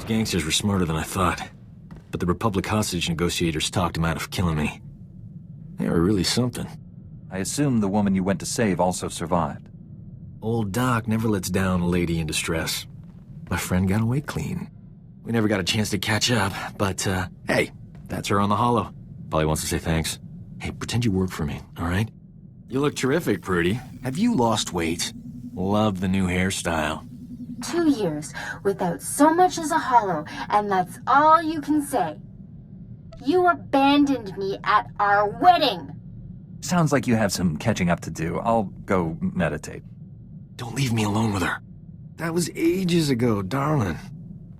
gangsters were smarter than I thought. But the Republic hostage negotiators talked him out of killing me. They were really something. I assume the woman you went to save also survived. Old Doc never lets down a lady in distress. My friend got away clean. We never got a chance to catch up, but, hey, that's her on the holo. Probably wants to say thanks. Hey, pretend you work for me, alright? You look terrific, Prudy. Have you lost weight? Love the new hairstyle. 2 years without so much as a holo, and that's all you can say. You abandoned me at our wedding. Sounds like you have some catching up to do. I'll go meditate. Don't leave me alone with her. That was ages ago, darling.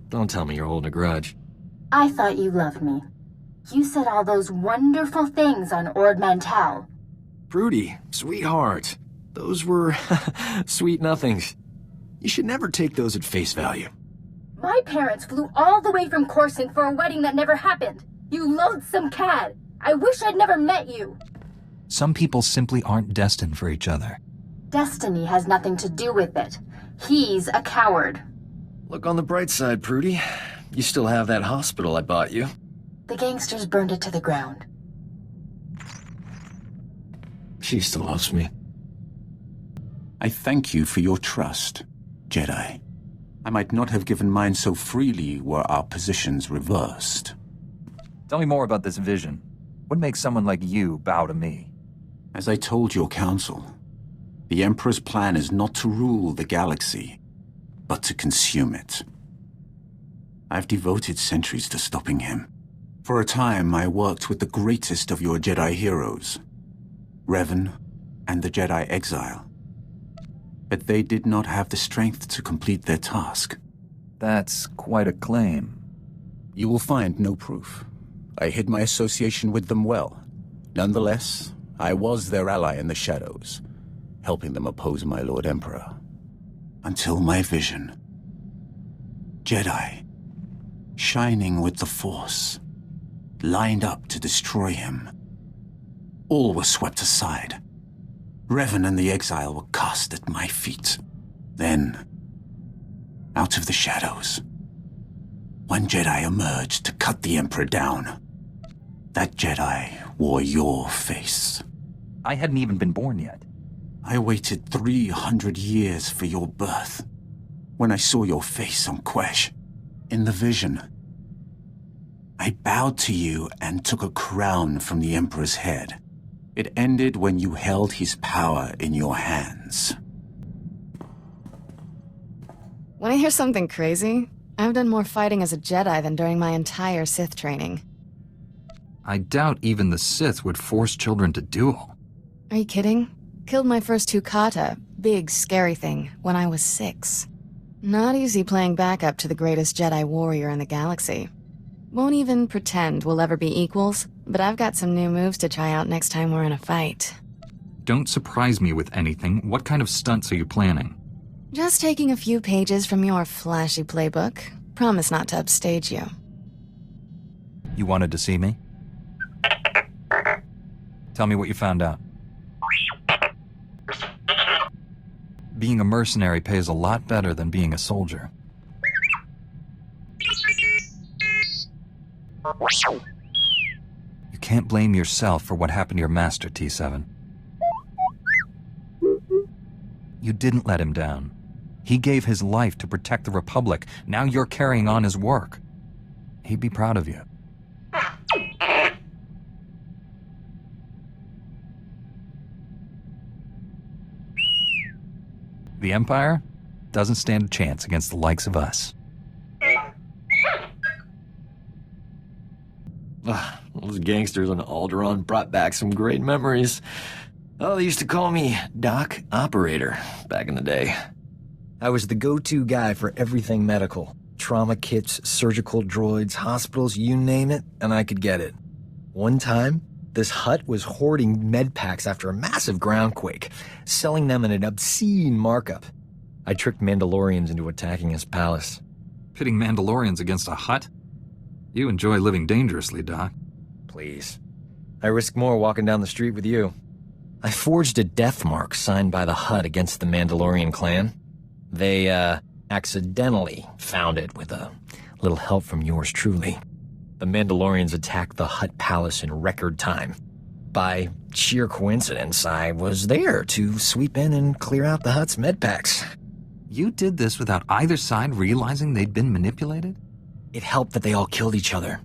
Don't tell me you're holding a grudge. I thought you loved me. You said all those wonderful things on Ord Mantell. Prudy, sweetheart. Those were sweet nothings. You should never take those at face value. My parents flew all the way from Coruscant for a wedding that never happened. You loathsome cad. I wish I'd never met you. Some people simply aren't destined for each other. Destiny has nothing to do with it. He's a coward. Look on the bright side, Prudy. You still have that hospital I bought you. The gangsters burned it to the ground. She still loves me. I thank you for your trust, Jedi. I might not have given mine so freely were our positions reversed. Tell me more about this vision. What makes someone like you bow to me? As I told your council, the Emperor's plan is not to rule the galaxy, but to consume it. I've devoted centuries to stopping him. For a time, I worked with the greatest of your Jedi heroes, Revan and the Jedi Exile. But they did not have the strength to complete their task. That's quite a claim. You will find no proof. I hid my association with them well. Nonetheless, I was their ally in the shadows, helping them oppose my Lord Emperor. Until my vision. Jedi, shining with the Force, lined up to destroy him. All was swept aside. Revan and the Exile were cast at my feet. Then, out of the shadows, one Jedi emerged to cut the Emperor down. That Jedi wore your face. I hadn't even been born yet. I waited 300 years for your birth. When I saw your face on Quesh, in the vision, I bowed to you and took a crown from the Emperor's head. It ended when you held his power in your hands. Want to hear something crazy? I've done more fighting as a Jedi than during my entire Sith training. I doubt even the Sith would force children to duel. Are you kidding? Killed my first 2 kata, big scary thing, when I was 6. Not easy playing backup to the greatest Jedi warrior in the galaxy. Won't even pretend we'll ever be equals, but I've got some new moves to try out next time we're in a fight. Don't surprise me with anything. What kind of stunts are you planning? Just taking a few pages from your flashy playbook. Promise not to upstage you. You wanted to see me? Tell me what you found out. Being a mercenary pays a lot better than being a soldier. You can't blame yourself for what happened to your master, T7. You didn't let him down. He gave his life to protect the Republic. Now you're carrying on his work. He'd be proud of you. The Empire doesn't stand a chance against the likes of us. Those gangsters on Alderaan brought back some great memories. Oh, they used to call me Doc Operator back in the day. I was the go-to guy for everything medical. Trauma kits, surgical droids, hospitals, you name it, and I could get it. One time, this hut was hoarding med packs after a massive groundquake, selling them at an obscene markup. I tricked Mandalorians into attacking his palace. Pitting Mandalorians against a hut? You enjoy living dangerously, Doc. Please. I risk more walking down the street with you. I forged a death mark signed by the hut against the Mandalorian clan. They, accidentally found it with a Little help from yours truly. The Mandalorians attacked the Hutt Palace in record time. By sheer coincidence, I was there to sweep in and clear out the Hutt's medpacks. You did this without either side realizing they'd been manipulated? It helped that they all killed each other.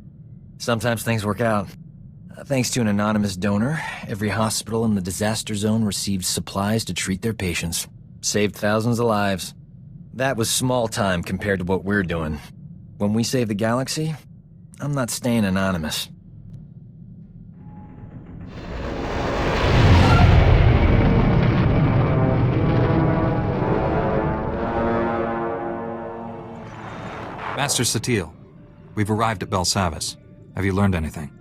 Sometimes things work out. Thanks to an anonymous donor, every hospital in the disaster zone received supplies to treat their patients. Saved thousands of lives. That was small time compared to what we're doing. When we save the galaxy, I'm not staying anonymous. Master Satil, we've arrived at Belsavis. Have you learned anything?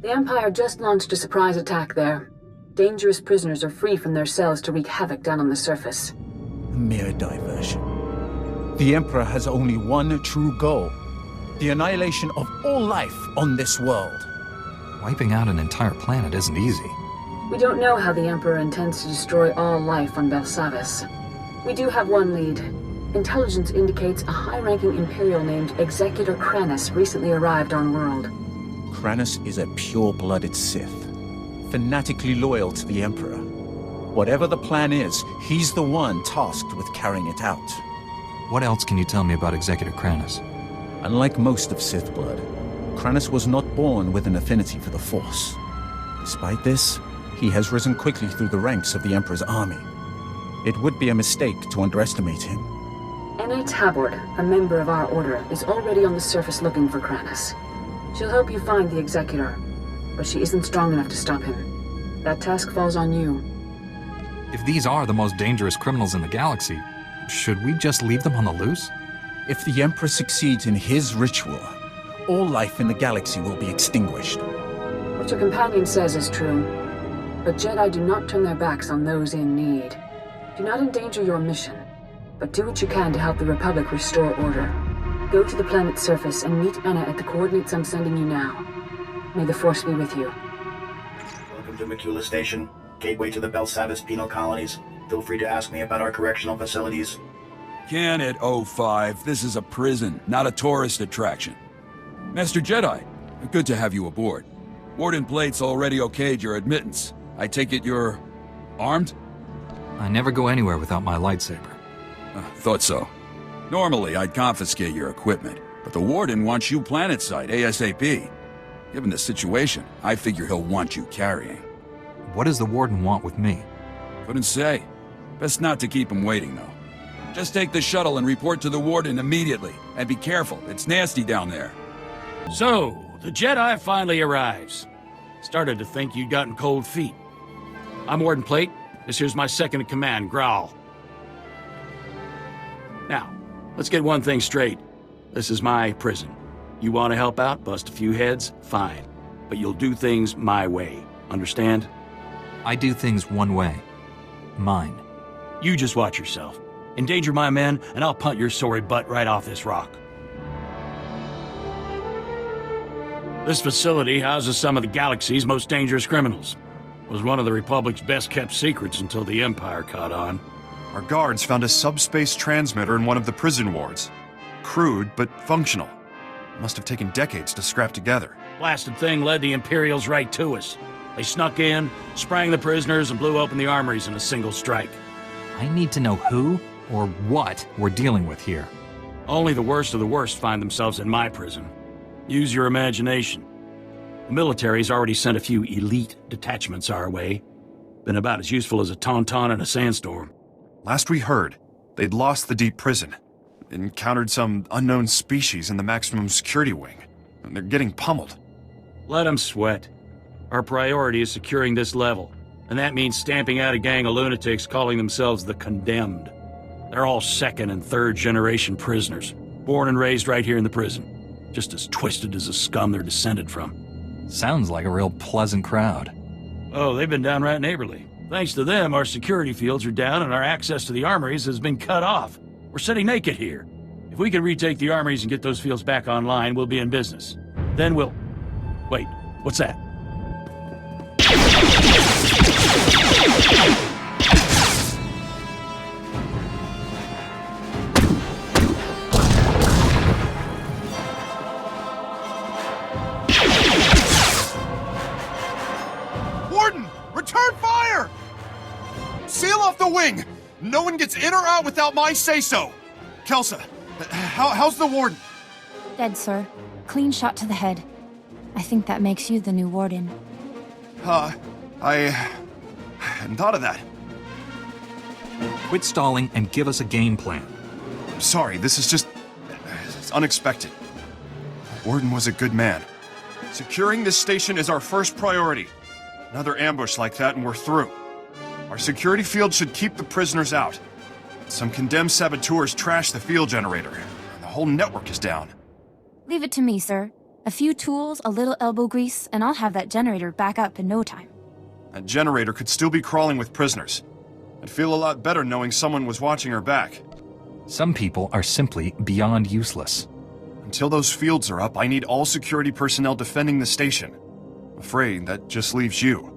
The Empire just launched a surprise attack there. Dangerous prisoners are free from their cells to wreak havoc down on the surface. A mere diversion. The Emperor has only one true goal: the annihilation of all life on this world. Wiping out an entire planet isn't easy. We don't know how the Emperor intends to destroy all life on Belsavis. We do have one lead. Intelligence indicates a high-ranking Imperial named Executor Kranus recently arrived on world. Kranus is a pure-blooded Sith, fanatically loyal to the Emperor. Whatever the plan is, he's the one tasked with carrying it out. What else can you tell me about Executor Kranus? Unlike most of Sith blood, Kranus was not born with an affinity for the Force. Despite this, he has risen quickly through the ranks of the Emperor's army. It would be a mistake to underestimate him. Anna Tabord, a member of our order, is already on the surface looking for Kranus. She'll help you find the Executor, but she isn't strong enough to stop him. That task falls on you. If these are the most dangerous criminals in the galaxy, should we just leave them on the loose? If the Emperor succeeds in his ritual, all life in the galaxy will be extinguished. What your companion says is true, but Jedi do not turn their backs on those in need. Do not endanger your mission, but do what you can to help the Republic restore order. Go to the planet's surface and meet Anna at the coordinates I'm sending you now. May the Force be with you. Welcome to Makula Station, gateway to the Belsavis penal colonies. Feel free to ask me about our correctional facilities. Can it, 05? This is a prison, not a tourist attraction. Master Jedi, good to have you aboard. Warden Blate's already okayed your admittance. I take it you're armed? I never go anywhere without my lightsaber. Thought so. Normally, I'd confiscate your equipment, but the Warden wants you planetside ASAP. Given the situation, I figure he'll want you carrying. What does the Warden want with me? Couldn't say. Best not to keep him waiting, though. Just take the shuttle and report to the Warden immediately. And be careful, it's nasty down there. So, the Jedi finally arrives. Started to think you'd gotten cold feet. I'm Warden Plate. This here's my second-in-command, Growl. Now, let's get one thing straight. This is my prison. You want to help out, bust a few heads, fine. But you'll do things my way. Understand? I do things one way. Mine. You just watch yourself. Endanger my men, and I'll punt your sorry butt right off this rock. This facility houses some of the galaxy's most dangerous criminals. Was one of the Republic's best-kept secrets until the Empire caught on. Our guards found a subspace transmitter in one of the prison wards. Crude, but functional. Must have taken decades to scrap together. Blasted thing led the Imperials right to us. They snuck in, sprang the prisoners, and blew open the armories in a single strike. I need to know who or what we're dealing with here. Only the worst of the worst find themselves in my prison. Use your imagination. The military's already sent a few elite detachments our way. Been about as useful as a tauntaun in a sandstorm. Last we heard, they'd lost the deep prison. Encountered some unknown species in the maximum security wing. And they're getting pummeled. Let them sweat. Our priority is securing this level. And that means stamping out a gang of lunatics calling themselves the Condemned. They're all second and third generation prisoners. Born and raised right here in the prison. Just as twisted as the scum they're descended from. Sounds like a real pleasant crowd. Oh, they've been downright neighborly. Thanks to them, our security fields are down and our access to the armories has been cut off. We're sitting naked here. If we can retake the armories and get those fields back online, we'll be in business. Then we'll... Wait, what's that? No one gets in or out without my say-so! Kelsa, how's the warden? Dead, sir. Clean shot to the head. I think that makes you the new warden. I hadn't thought of that. Quit stalling and give us a game plan. I'm sorry, this is it's unexpected. Warden was a good man. Securing this station is our first priority. Another ambush like that and we're through. Our security field should keep the prisoners out. Some condemned saboteurs trashed the field generator, and the whole network is down. Leave it to me, sir. A few tools, a little elbow grease, and I'll have that generator back up in no time. That generator could still be crawling with prisoners. I'd feel a lot better knowing someone was watching her back. Some people are simply beyond useless. Until those fields are up, I need all security personnel defending the station. I'm afraid that just leaves you.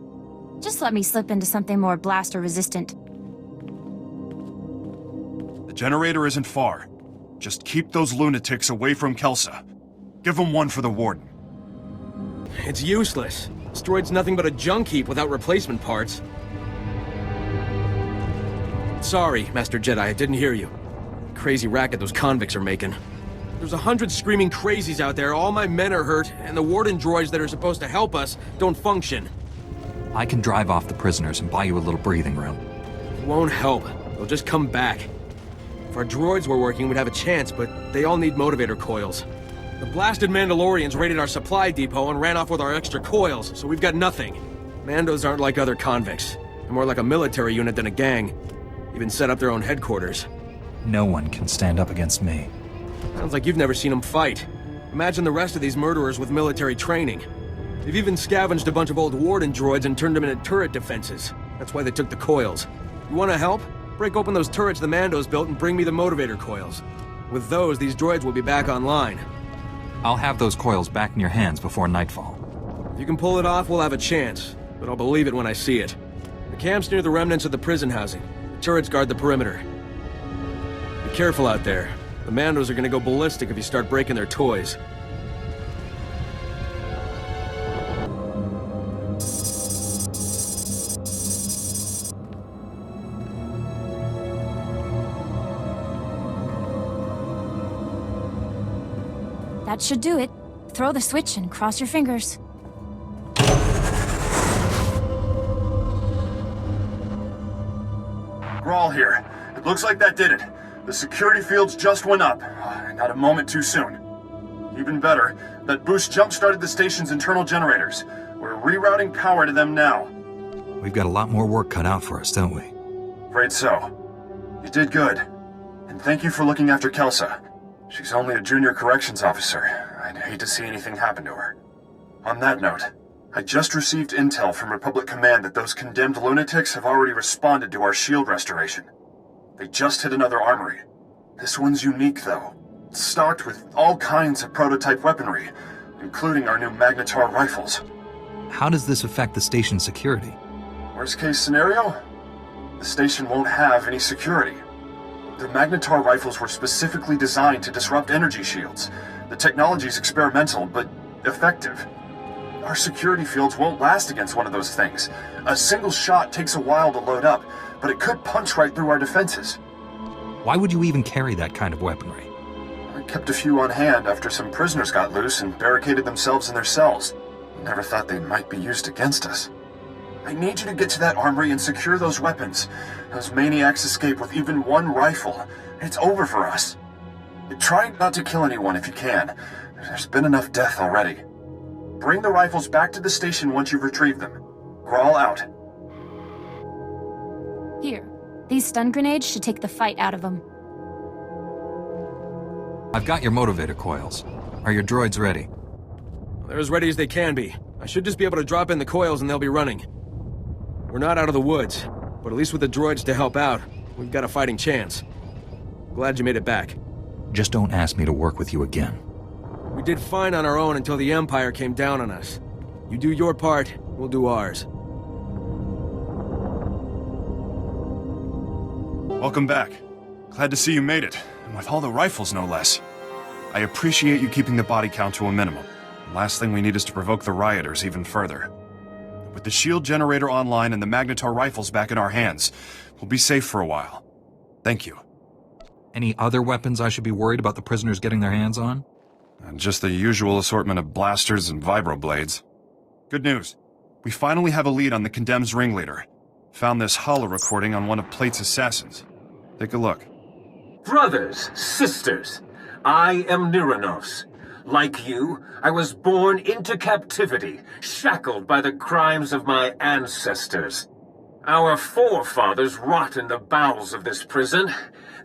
Just let me slip into something more blaster-resistant. The generator isn't far. Just keep those lunatics away from Kelsa. Give them one for the warden. It's useless. This droid's nothing but a junk heap without replacement parts. Sorry, Master Jedi, I didn't hear you. Crazy racket those convicts are making. There's 100 screaming crazies out there, all my men are hurt, and the warden droids that are supposed to help us don't function. I can drive off the prisoners and buy you a little breathing room. It won't help. They'll just come back. If our droids were working, we'd have a chance, but they all need motivator coils. The blasted Mandalorians raided our supply depot and ran off with our extra coils, so we've got nothing. Mandos aren't like other convicts. They're more like a military unit than a gang. Even set up their own headquarters. No one can stand up against me. Sounds like you've never seen them fight. Imagine the rest of these murderers with military training. They've even scavenged a bunch of old warden droids and turned them into turret defenses. That's why they took the coils. You want to help? Break open those turrets the Mandos built and bring me the motivator coils. With those, these droids will be back online. I'll have those coils back in your hands before nightfall. If you can pull it off, we'll have a chance. But I'll believe it when I see it. The camp's near the remnants of the prison housing. The turrets guard the perimeter. Be careful out there. The Mandos are gonna go ballistic if you start breaking their toys. That should do it. Throw the switch and cross your fingers. Grawl here. It looks like that did it. The security fields just went up. Not a moment too soon. Even better, that boost jump-started the station's internal generators. We're rerouting power to them now. We've got a lot more work cut out for us, don't we? Afraid so. You did good. And thank you for looking after Kelsa. She's only a junior corrections officer. I'd hate to see anything happen to her. On that note, I just received intel from Republic Command that those condemned lunatics have already responded to our shield restoration. They just hit another armory. This one's unique, though. It's stocked with all kinds of prototype weaponry, including our new Magnetar rifles. How does this affect the station's security? Worst case scenario? The station won't have any security. The Magnetar rifles were specifically designed to disrupt energy shields. The technology's experimental, but effective. Our security fields won't last against one of those things. A single shot takes a while to load up, but it could punch right through our defenses. Why would you even carry that kind of weaponry? I kept a few on hand after some prisoners got loose and barricaded themselves in their cells. Never thought they might be used against us. I need you to get to that armory and secure those weapons. Those maniacs escape with even one rifle. It's over for us. Try not to kill anyone if you can. There's been enough death already. Bring the rifles back to the station once you've retrieved them. Crawl out. Here. These stun grenades should take the fight out of them. I've got your motivator coils. Are your droids ready? They're as ready as they can be. I should just be able to drop in the coils and they'll be running. We're not out of the woods, but at least with the droids to help out, we've got a fighting chance. Glad you made it back. Just don't ask me to work with you again. We did fine on our own until the Empire came down on us. You do your part, we'll do ours. Welcome back. Glad to see you made it, and with all the rifles no less. I appreciate you keeping the body count to a minimum. The last thing we need is to provoke the rioters even further. With the shield generator online and the Magnetar rifles back in our hands, we'll be safe for a while. Thank you. Any other weapons I should be worried about the prisoners getting their hands on? Just the usual assortment of blasters and vibroblades. Good news. We finally have a lead on the Condemned's ringleader. Found this holo recording on one of Plate's assassins. Take a look. Brothers, sisters, I am Niranos. Like you, I was born into captivity, shackled by the crimes of my ancestors. Our forefathers rot in the bowels of this prison,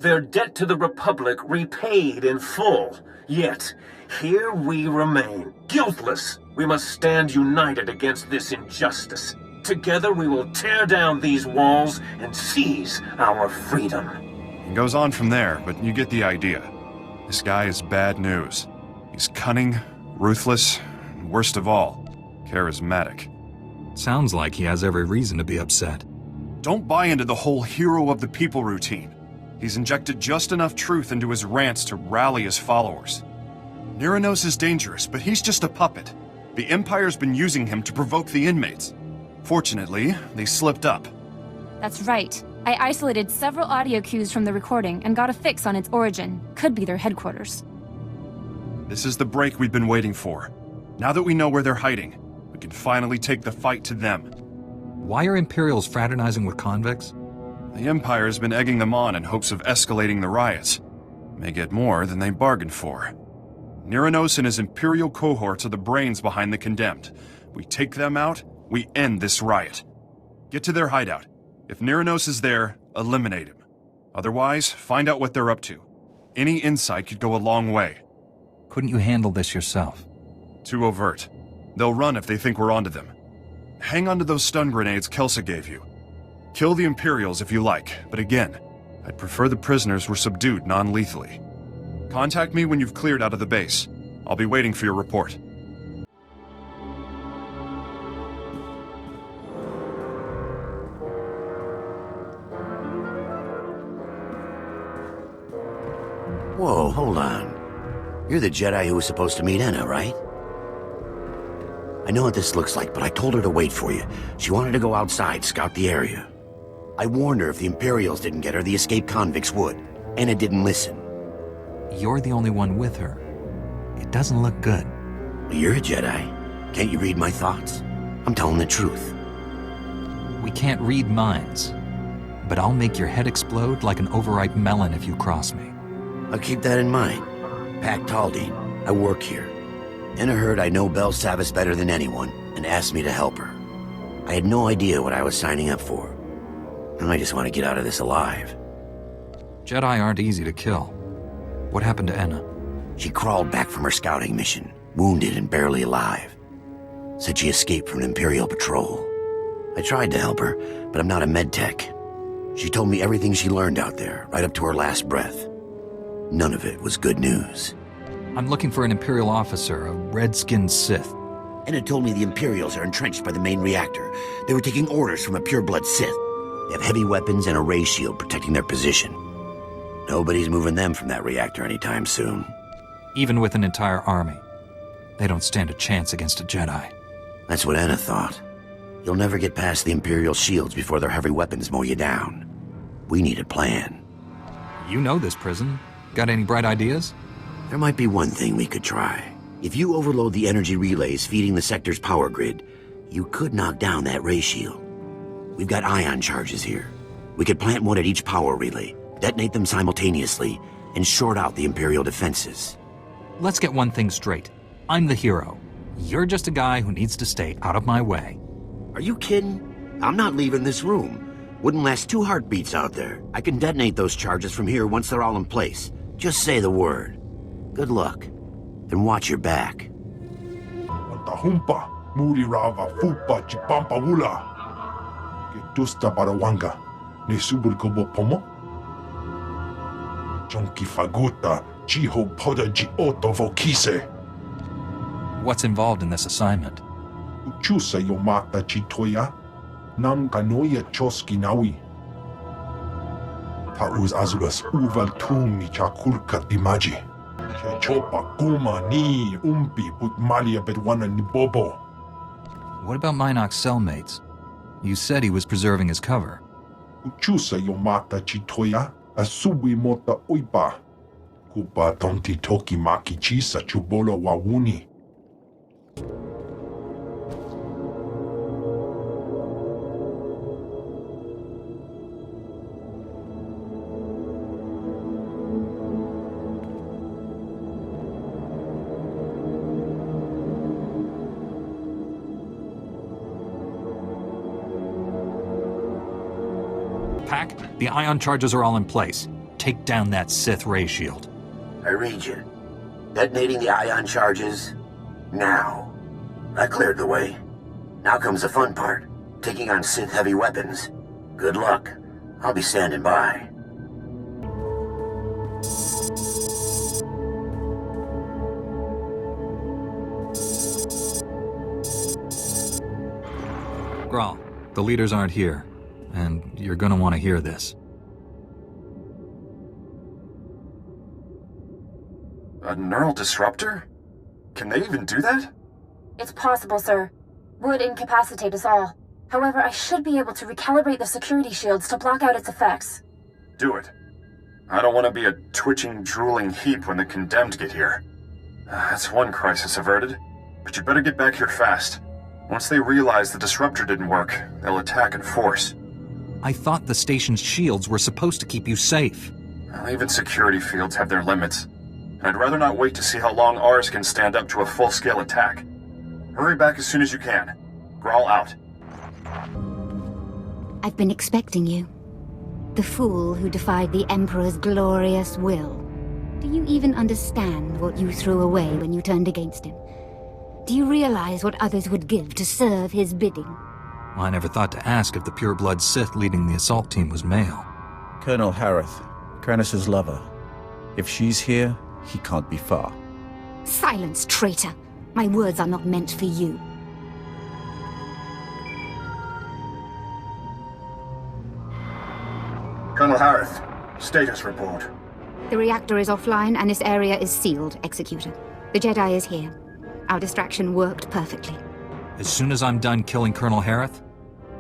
their debt to the Republic repaid in full. Yet, here we remain, guiltless. We must stand united against this injustice. Together we will tear down these walls and seize our freedom. It goes on from there, but you get the idea. This guy is bad news. He's cunning, ruthless, and worst of all, charismatic. Sounds like he has every reason to be upset. Don't buy into the whole hero of the people routine. He's injected just enough truth into his rants to rally his followers. Niranos is dangerous, but he's just a puppet. The Empire's been using him to provoke the inmates. Fortunately, they slipped up. That's right. I isolated several audio cues from the recording and got a fix on its origin. Could be their headquarters. This is the break we've been waiting for. Now that we know where they're hiding, we can finally take the fight to them. Why are Imperials fraternizing with convicts? The Empire's been egging them on in hopes of escalating the riots. May get more than they bargained for. Niranos and his Imperial cohorts are the brains behind the Condemned. We take them out, we end this riot. Get to their hideout. If Niranos is there, eliminate him. Otherwise, find out what they're up to. Any insight could go a long way. Couldn't you handle this yourself? Too overt. They'll run if they think we're onto them. Hang on to those stun grenades Kelsa gave you. Kill the Imperials if you like, but again, I'd prefer the prisoners were subdued non-lethally. Contact me when you've cleared out of the base. I'll be waiting for your report. Whoa, hold on. You're the Jedi who was supposed to meet Enna, right? I know what this looks like, but I told her to wait for you. She wanted to go outside, scout the area. I warned her if the Imperials didn't get her, the escaped convicts would. Enna didn't listen. You're the only one with her. It doesn't look good. You're a Jedi. Can't you read my thoughts? I'm telling the truth. We can't read minds. But I'll make your head explode like an overripe melon if you cross me. I'll keep that in mind. Pac Taldine, I work here. Enna heard I know Belsavis better than anyone and asked me to help her. I had no idea what I was signing up for. And I just want to get out of this alive. Jedi aren't easy to kill. What happened to Enna? She crawled back from her scouting mission, wounded and barely alive. Said she escaped from an Imperial patrol. I tried to help her, but I'm not a medtech. She told me everything she learned out there, right up to her last breath. None of it was good news. I'm looking for an Imperial officer, a red-skinned Sith. Enna told me the Imperials are entrenched by the main reactor. They were taking orders from a pureblood Sith. They have heavy weapons and a ray shield protecting their position. Nobody's moving them from that reactor anytime soon. Even with an entire army, they don't stand a chance against a Jedi. That's what Enna thought. You'll never get past the Imperial shields before their heavy weapons mow you down. We need a plan. You know this prison. Got any bright ideas? There might be one thing we could try. If you overload the energy relays feeding the sector's power grid, you could knock down that ray shield. We've got ion charges here. We could plant one at each power relay, detonate them simultaneously, and short out the Imperial defenses. Let's get one thing straight. I'm the hero. You're just a guy who needs to stay out of my way. Are you kidding? I'm not leaving this room. Wouldn't last 2 heartbeats out there. I can detonate those charges from here once they're all in place. Just say the word. Good luck. And watch your back. Humpa, muri rava fupa chipampa wula. Tusta barawanga, ne subulkobo pomo. Jonki faguta, jiho poda ji oto vokise. What's involved in this assignment? Uchusa yomata chitoya, nam kanoya choski nawi. Tauz azulas uval tumi chakulka dimaji. Chopa kuma ni umpi put malia bedwana ni bobo. What about Minok's cellmates? You said he was preserving his cover. Uchusa yomata chitoya, Asubi mota uipa. Kupa tonti toki maki chisa chubolo wawuni. Pack, the ion charges are all in place. Take down that Sith ray shield. I read you. Detonating the ion charges now. I cleared the way. Now comes the fun part. Taking on Sith heavy weapons. Good luck. I'll be standing by. Grawl, the leaders aren't here, and you're gonna want to hear this. A neural disruptor? Can they even do that? It's possible, sir. Would incapacitate us all. However, I should be able to recalibrate the security shields to block out its effects. Do it. I don't want to be a twitching, drooling heap when the condemned get here. That's one crisis averted. But you better get back here fast. Once they realize the disruptor didn't work, they'll attack in force. I thought the station's shields were supposed to keep you safe. Well, even security fields have their limits. And I'd rather not wait to see how long ours can stand up to a full-scale attack. Hurry back as soon as you can. Grawl out. I've been expecting you. The fool who defied the Emperor's glorious will. Do you even understand what you threw away when you turned against him? Do you realize what others would give to serve his bidding? I never thought to ask if the pure-blood Sith leading the assault team was male. Colonel Harith, Kranis's lover. If she's here, he can't be far. Silence, traitor! My words are not meant for you. Colonel Harith, status report. The reactor is offline and this area is sealed, Executor. The Jedi is here. Our distraction worked perfectly. As soon as I'm done killing Colonel Harith,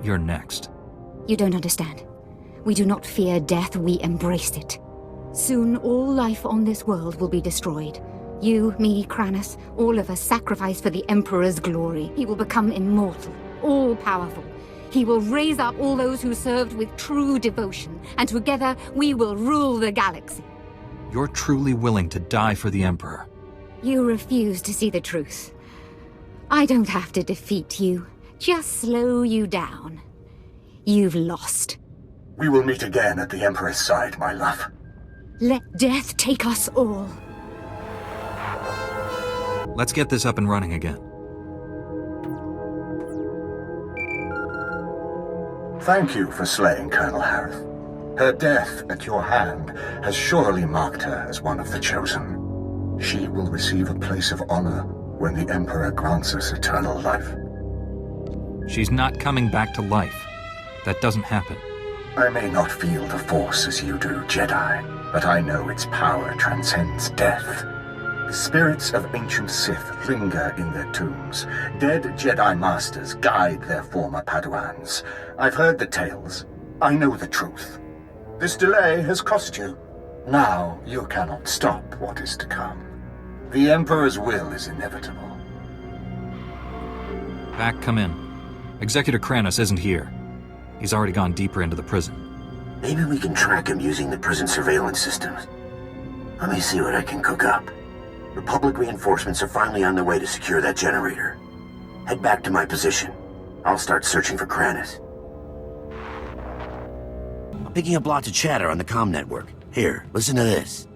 you're next. You don't understand. We do not fear death, we embrace it. Soon all life on this world will be destroyed. You, me, Kranis, all of us sacrifice for the Emperor's glory. He will become immortal, all-powerful. He will raise up all those who served with true devotion, and together we will rule the galaxy. You're truly willing to die for the Emperor. You refuse to see the truth. I don't have to defeat you, just slow you down. You've lost. We will meet again at the Emperor's side, my love. Let death take us all. Let's get this up and running again. Thank you for slaying Colonel Harith. Her death at your hand has surely marked her as one of the chosen. She will receive a place of honor when the Emperor grants us eternal life. She's not coming back to life. That doesn't happen. I may not feel the Force as you do, Jedi, but I know its power transcends death. The spirits of ancient Sith linger in their tombs. Dead Jedi Masters guide their former Padawans. I've heard the tales. I know the truth. This delay has cost you. Now you cannot stop what is to come. The Emperor's will is inevitable. Back, come in. Executor Kranis isn't here. He's already gone deeper into the prison. Maybe we can track him using the prison surveillance systems. Let me see what I can cook up. Republic reinforcements are finally on their way to secure that generator. Head back to my position. I'll start searching for Kranis. I'm picking up lots of chatter on the comm network. Here, listen to this.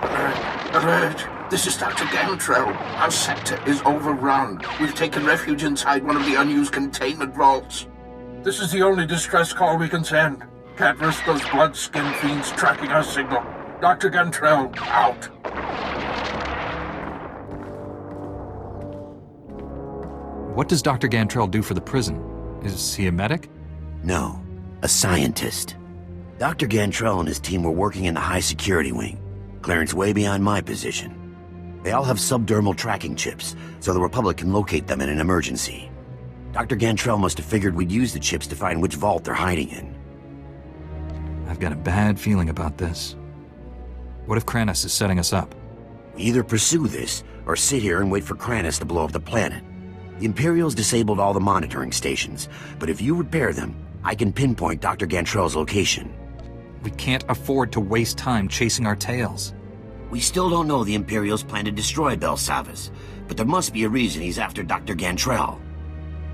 Alert! This is Dr. Gantrell. Our sector is overrun. We've taken refuge inside one of the unused containment vaults. This is the only distress call we can send. Can't risk those blood-skin fiends tracking our signal. Dr. Gantrell, out. What does Dr. Gantrell do for the prison? Is he a medic? No, a scientist. Dr. Gantrell and his team were working in the high-security wing. Clearance way beyond my position. They all have subdermal tracking chips, so the Republic can locate them in an emergency. Dr. Gantrell must have figured we'd use the chips to find which vault they're hiding in. I've got a bad feeling about this. What if Kranis is setting us up? We either pursue this, or sit here and wait for Kranis to blow up the planet. The Imperials disabled all the monitoring stations, but if you repair them, I can pinpoint Dr. Gantrell's location. We can't afford to waste time chasing our tails. We still don't know the Imperials plan to destroy Belsavis, but there must be a reason he's after Dr. Gantrell.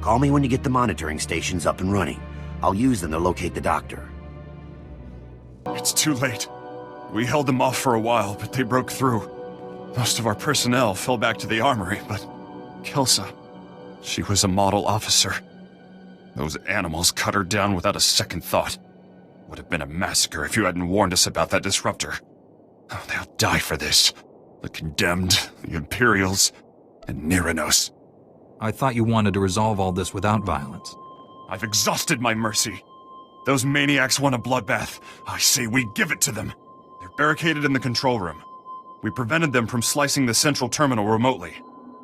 Call me when you get the monitoring stations up and running. I'll use them to locate the doctor. It's too late. We held them off for a while, but they broke through. Most of our personnel fell back to the armory, but Kelsa, she was a model officer. Those animals cut her down without a second thought. Would have been a massacre if you hadn't warned us about that disruptor. Oh, they'll die for this. The Condemned, the Imperials, and Niranos. I thought you wanted to resolve all this without violence. I've exhausted my mercy. Those maniacs want a bloodbath. I say we give it to them. They're barricaded in the control room. We prevented them from slicing the central terminal remotely.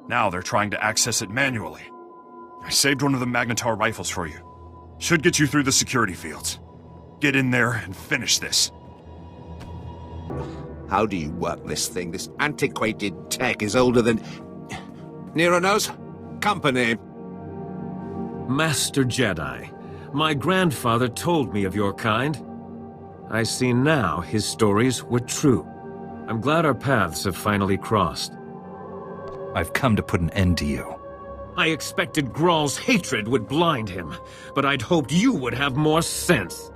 Now they're trying to access it manually. I saved one of the Magnetar rifles for you. Should get you through the security fields. Get in there and finish this. How do you work this thing? This antiquated tech is older than... Niranos? Company. Master Jedi, my grandfather told me of your kind. I see now his stories were true. I'm glad our paths have finally crossed. I've come to put an end to you. I expected Graal's hatred would blind him, but I'd hoped you would have more sense.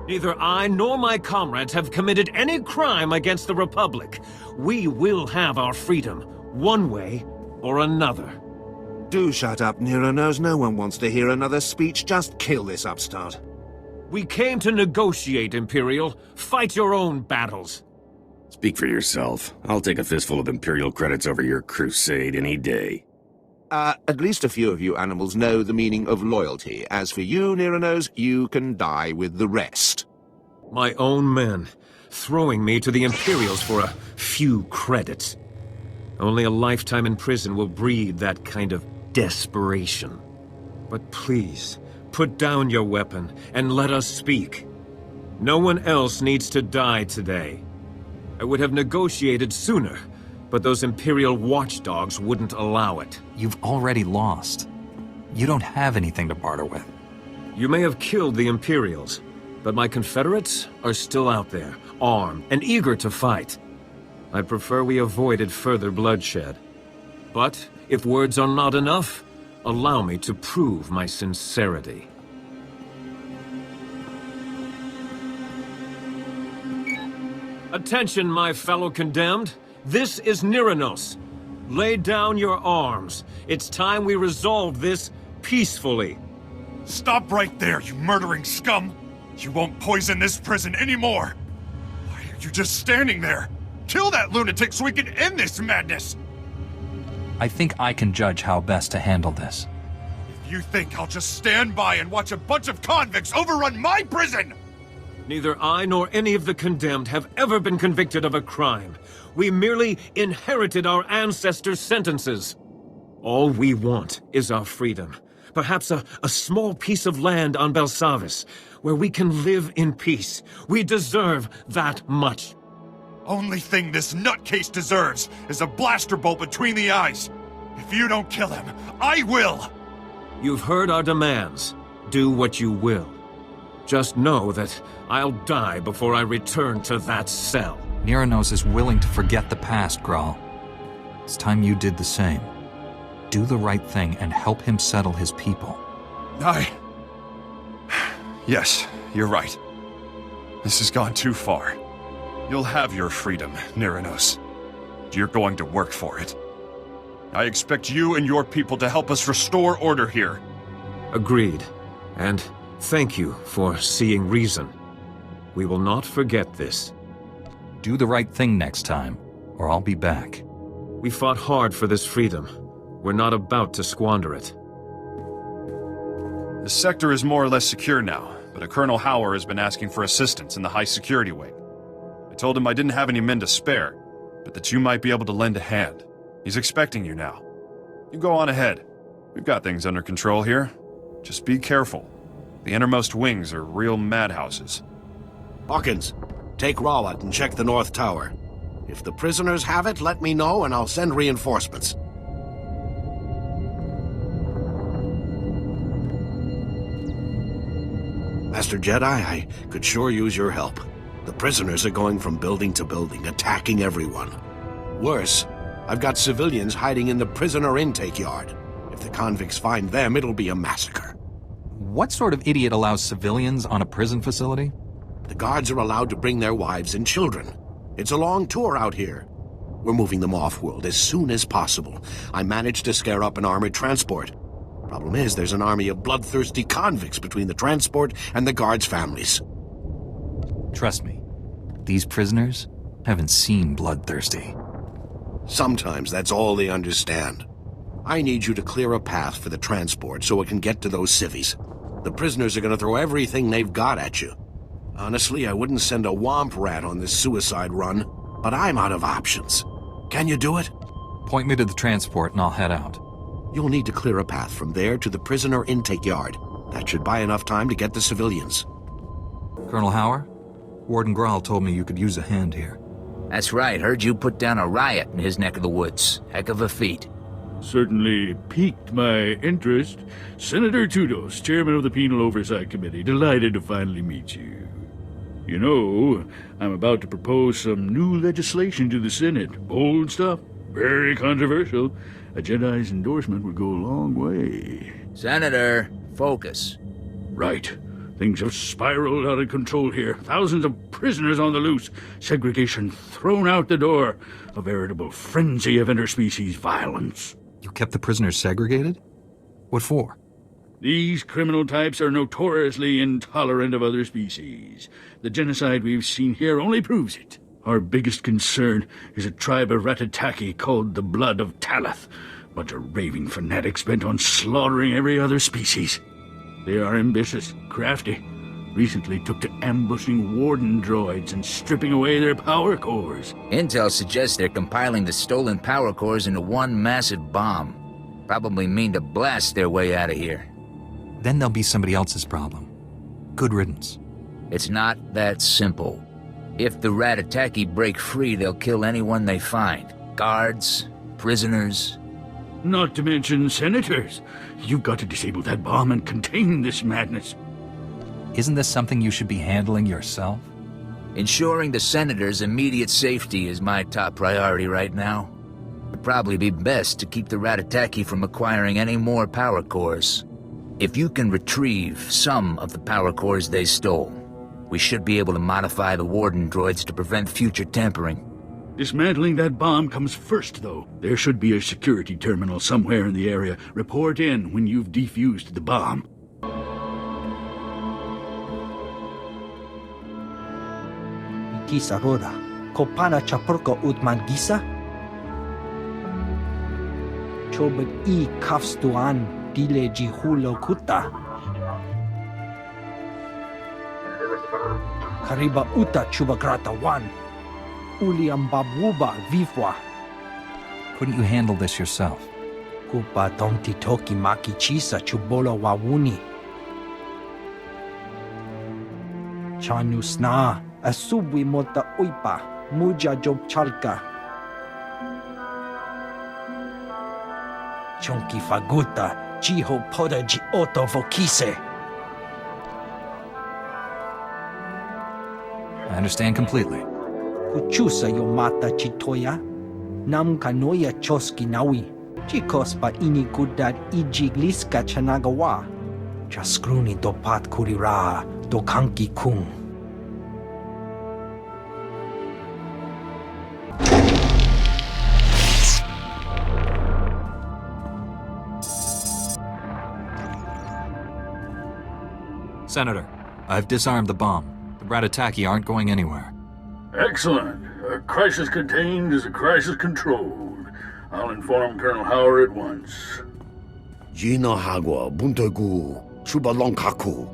Neither I nor my comrades have committed any crime against the Republic. We will have our freedom, one way or another. Do shut up, Niranos. No one wants to hear another speech. Just kill this upstart. We came to negotiate, Imperial. Fight your own battles. Speak for yourself. I'll take a fistful of Imperial credits over your crusade any day. At least a few of you animals know the meaning of loyalty. As for you, Niranos, you can die with the rest. My own men, throwing me to the Imperials for a few credits. Only a lifetime in prison will breed that kind of desperation. But please, put down your weapon and let us speak. No one else needs to die today. I would have negotiated sooner, but those Imperial watchdogs wouldn't allow it. You've already lost. You don't have anything to barter with. You may have killed the Imperials, but my Confederates are still out there, armed and eager to fight. I prefer we avoided further bloodshed. But if words are not enough, allow me to prove my sincerity. Attention, my fellow condemned. This is Niranos. Lay down your arms. It's time we resolve this peacefully. Stop right there, you murdering scum! You won't poison this prison anymore! Why are you just standing there? Kill that lunatic so we can end this madness! I think I can judge how best to handle this. If you think I'll just stand by and watch a bunch of convicts overrun my prison! Neither I nor any of the condemned have ever been convicted of a crime. We merely inherited our ancestors' sentences. All we want is our freedom. Perhaps a small piece of land on Belsavis, where we can live in peace. We deserve that much. Only thing this nutcase deserves is a blaster bolt between the eyes. If you don't kill him, I will! You've heard our demands. Do what you will. Just know that I'll die before I return to that cell. Niranos is willing to forget the past, Graal. It's time you did the same. Do the right thing and help him settle his people. Yes, you're right. This has gone too far. You'll have your freedom, Niranos. You're going to work for it. I expect you and your people to help us restore order here. Agreed. And thank you for seeing reason. We will not forget this. Do the right thing next time, or I'll be back. We fought hard for this freedom. We're not about to squander it. The sector is more or less secure now, but a Colonel Hauer has been asking for assistance in the high security wing. I told him I didn't have any men to spare, but that you might be able to lend a hand. He's expecting you now. You go on ahead. We've got things under control here. Just be careful. The innermost wings are real madhouses. Hawkins, take Rawat and check the North Tower. If the prisoners have it, let me know and I'll send reinforcements. Master Jedi, I could sure use your help. The prisoners are going from building to building, attacking everyone. Worse, I've got civilians hiding in the prisoner intake yard. If the convicts find them, it'll be a massacre. What sort of idiot allows civilians on a prison facility? The guards are allowed to bring their wives and children. It's a long tour out here. We're moving them off-world as soon as possible. I managed to scare up an armored transport. Problem is, there's an army of bloodthirsty convicts between the transport and the guards' families. Trust me, these prisoners haven't seen bloodthirsty. Sometimes that's all they understand. I need you to clear a path for the transport so it can get to those civvies. The prisoners are going to throw everything they've got at you. Honestly, I wouldn't send a womp rat on this suicide run, but I'm out of options. Can you do it? Point me to the transport and I'll head out. You'll need to clear a path from there to the prisoner intake yard. That should buy enough time to get the civilians. Colonel Khaar? Warden Graal told me you could use a hand here. That's right, heard you put down a riot in his neck of the woods. Heck of a feat. Certainly piqued my interest. Senator Tudos, chairman of the Penal Oversight Committee, delighted to finally meet you. You know, I'm about to propose some new legislation to the Senate. Bold stuff, very controversial. A Jedi's endorsement would go a long way. Senator, focus. Right. Things have spiraled out of control here. Thousands of prisoners on the loose. Segregation thrown out the door. A veritable frenzy of interspecies violence. You kept the prisoners segregated? What for? These criminal types are notoriously intolerant of other species. The genocide we've seen here only proves it. Our biggest concern is a tribe of Ratataki called the Blood of Talath. Bunch of raving fanatics bent on slaughtering every other species. They are ambitious, crafty. Recently took to ambushing warden droids and stripping away their power cores. Intel suggests they're compiling the stolen power cores into one massive bomb. Probably mean to blast their way out of here. Then they'll be somebody else's problem. Good riddance. It's not that simple. If the Ratataki break free, they'll kill anyone they find. Guards, prisoners. Not to mention senators. You've got to disable that bomb and contain this madness. Isn't this something you should be handling yourself? Ensuring the senators' immediate safety is my top priority right now. It'd probably be best to keep the Ratataki from acquiring any more power cores. If you can retrieve some of the power cores they stole, we should be able to modify the warden droids to prevent future tampering. Dismantling that bomb comes first, though. There should be a security terminal somewhere in the area. Report in when you've defused the bomb. Kisa roda, kopana chapurko utman gisa? Chobet I kafstuan dile jihulo kuta. Kariba uta chubagrata wan. Uliam babuba vifwa. Couldn't you handle this yourself? Kupa tomti toki maki chisa chubolo wawuni. Chanu sna asubwi mota uipa muja job chalka. Chonki faguta jiho poda ji oto vokise. I understand completely. Kuchusa yo mata chitoya, nam kanoya choski nawi, chikos pa ini kudad ijigliska chanagawa, chaskruni dopat kurira dokanki kung. Senator, I've disarmed the bomb. The Ratataki aren't going anywhere. Excellent. A crisis contained is a crisis controlled. I'll inform Colonel Khaar at once. Jina hagwa buntogu chubalonkaku.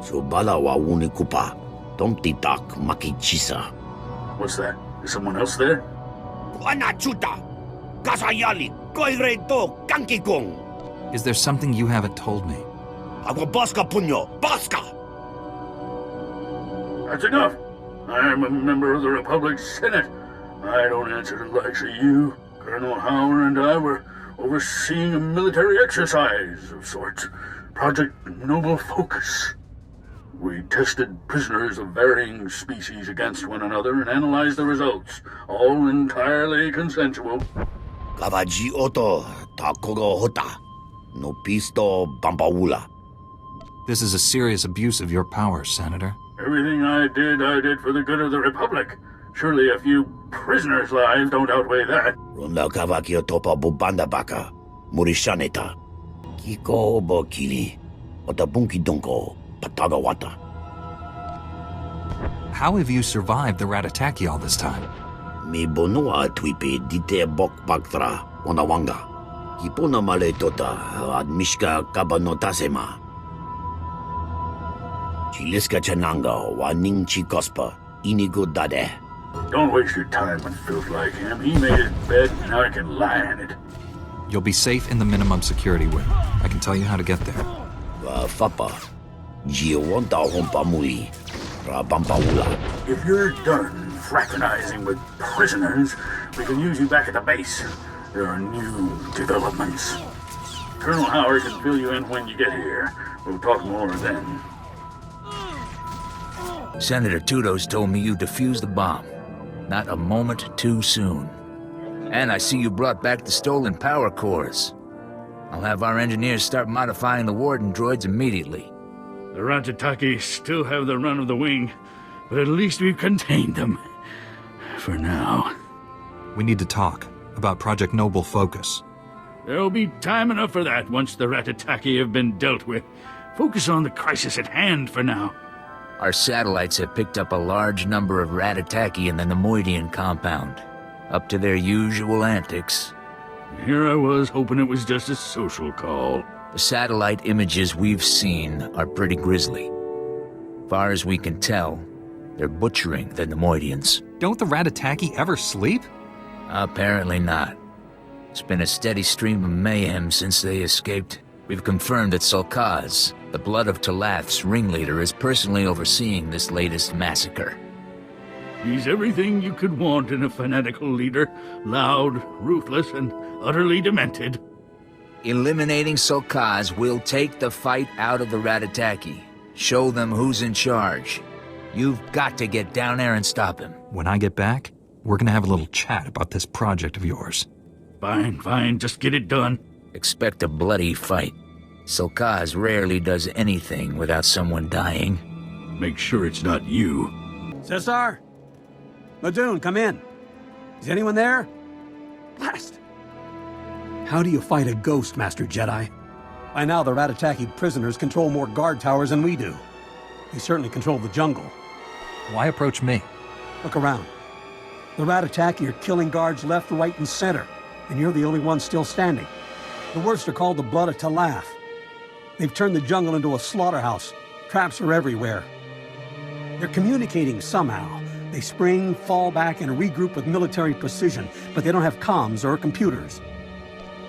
Chubala wa unikupa. Domtitak makichisa. What's that? Is someone else there? Anachuta! Kasayali! Koireto! Kankikong! Is there something you haven't told me? Agwa baska punyo! Baska! That's enough! I'm a member of the Republic Senate. I don't answer to the likes of you. Colonel Khaar and I were overseeing a military exercise of sorts. Project Noble Focus. We tested prisoners of varying species against one another and analyzed the results. All entirely consensual. Kavaji oto takogo hota. No pisto bampaula. This is a serious abuse of your powers, Senator. Everything I did for the good of the Republic. Surely a few prisoners' lives don't outweigh that. Ronda kavakio topa bubanda baka. Murishaneta. Kiko bokili. Otabunki donko. Patagawata. How have you survived the Ratataki all this time? Mi bonua twipe dite bok baktra onawanga. Kipona male tota admishka kabanotasema. Chiliska chananga waning chikospa inigo dade. Don't waste your time with filth like him. He made his bed, now I can lie in it. You'll be safe in the minimum security wing. I can tell you how to get there. Fapa. Giowonta hompamui. Rabampaula. If you're done fraternizing with prisoners, we can use you back at the base. There are new developments. Colonel Howard can fill you in when you get here. We'll talk more then. Senator Tudos told me you defused the bomb. Not a moment too soon. And I see you brought back the stolen power cores. I'll have our engineers start modifying the Warden droids immediately. The Ratataki still have the run of the wing, but at least we've contained them. For now. We need to talk about Project Noble Focus. There'll be time enough for that once the Ratataki have been dealt with. Focus on the crisis at hand for now. Our satellites have picked up a large number of Ratataki in the Nemoidian compound. Up to their usual antics. Here I was hoping it was just a social call. The satellite images we've seen are pretty grisly. Far as we can tell, they're butchering the Nemoidians. Don't the Ratataki ever sleep? Apparently not. It's been a steady stream of mayhem since they escaped. We've confirmed that Sulkaz, the Blood of Talath's ringleader, is personally overseeing this latest massacre. He's everything you could want in a fanatical leader. Loud, ruthless, and utterly demented. Eliminating Sulkaz will take the fight out of the Ratataki. Show them who's in charge. You've got to get down there and stop him. When I get back, we're gonna have a little chat about this project of yours. Fine, just get it done. Expect a bloody fight. Sulkaz rarely does anything without someone dying. Make sure it's not you. SWTOR? Madoon, come in. Is anyone there? Blast! How do you fight a ghost, Master Jedi? By now, the Ratataki prisoners control more guard towers than we do. They certainly control the jungle. Why approach me? Look around. The Ratataki are killing guards left, right, and center, and you're the only one still standing. The worst are called the Blood of Talath. They've turned the jungle into a slaughterhouse. Traps are everywhere. They're communicating somehow. They spring, fall back, and regroup with military precision, but they don't have comms or computers.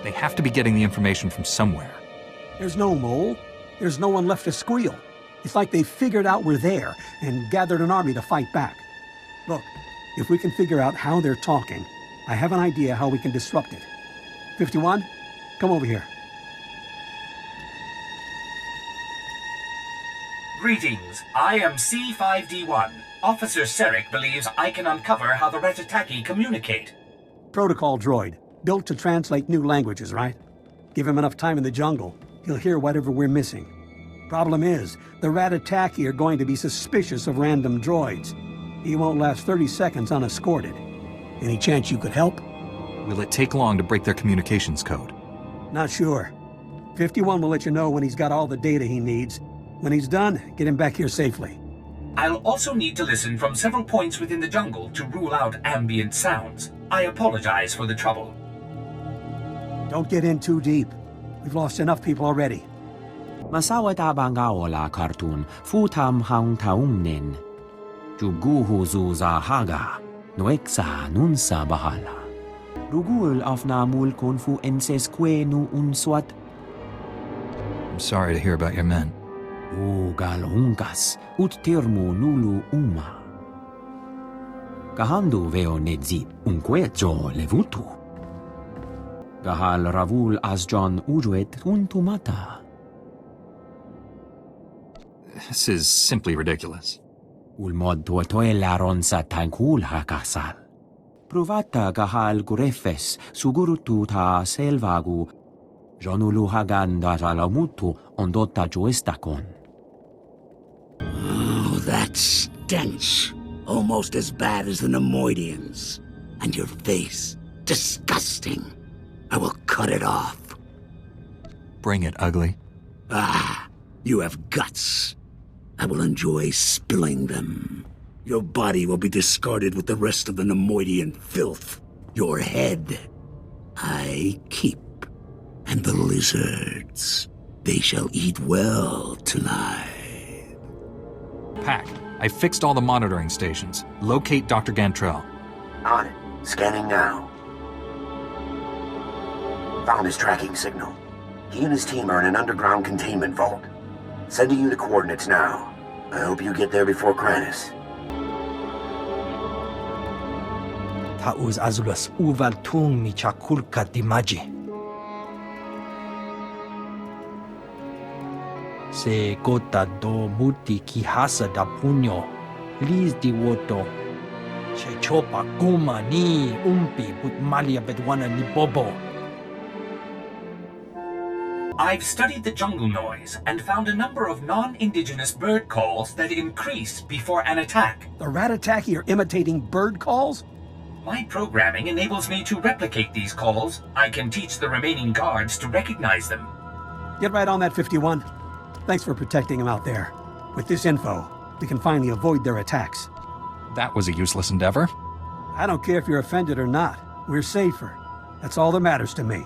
They have to be getting the information from somewhere. There's no mole. There's no one left to squeal. It's like they figured out we're there and gathered an army to fight back. Look, if we can figure out how they're talking, I have an idea how we can disrupt it. 51, come over here. Greetings, I am C5D1. Officer Serek believes I can uncover how the Ratataki communicate. Protocol droid, built to translate new languages, right? Give him enough time in the jungle, he'll hear whatever we're missing. Problem is, the Ratataki are going to be suspicious of random droids. He won't last 30 seconds unescorted. Any chance you could help? Will it take long to break their communications code? Not sure. 51 will let you know when he's got all the data he needs. When he's done, get him back here safely. I'll also need to listen from several points within the jungle to rule out ambient sounds. I apologize for the trouble. Don't get in too deep. We've lost enough people already. Masawata bangaola cartoon futam hang taumnin. Juguhu zuza haga. Noeksa nunsa bahala. Rugul afna mulkun fu ensesque nu unswat. I'm sorry to hear about your men. Ugalungas ut termu nulu uma. Gahandu veo nedzit unquejo levutu. Gahal ravul asjon ujuet untumata. This is simply ridiculous. Ulmod tuotoelaron sa tankul hakasal. Provata gahal gurefes sugurutu ta selvagu. Jonuluhagan dajalamutu ondota joestakon. Oh, that stench. Almost as bad as the Nemoidians. And your face. Disgusting. I will cut it off. Bring it, ugly. Ah, you have guts. I will enjoy spilling them. Your body will be discarded with the rest of the Nemoidian filth. Your head, I keep. And the lizards, they shall eat well tonight. Pack, I fixed all the monitoring stations. Locate Dr. Gantrell. On it. Scanning now. Found his tracking signal. He and his team are in an underground containment vault. Sending you the coordinates now. I hope you get there before Kranis. Tauz azulas uval tung mi chakulka dimaji. Se gota do muti kihasa da puño. Liz di woto. Che chopa kuma ni umpi but malia bedwana ni bobo. I've studied the jungle noise and found a number of non-indigenous bird calls that increase before an attack. The Ratataki are imitating bird calls? My programming enables me to replicate these calls. I can teach the remaining guards to recognize them. Get right on that, 51. Thanks for protecting them out there. With this info, we can finally avoid their attacks. That was a useless endeavor. I don't care if you're offended or not. We're safer. That's all that matters to me.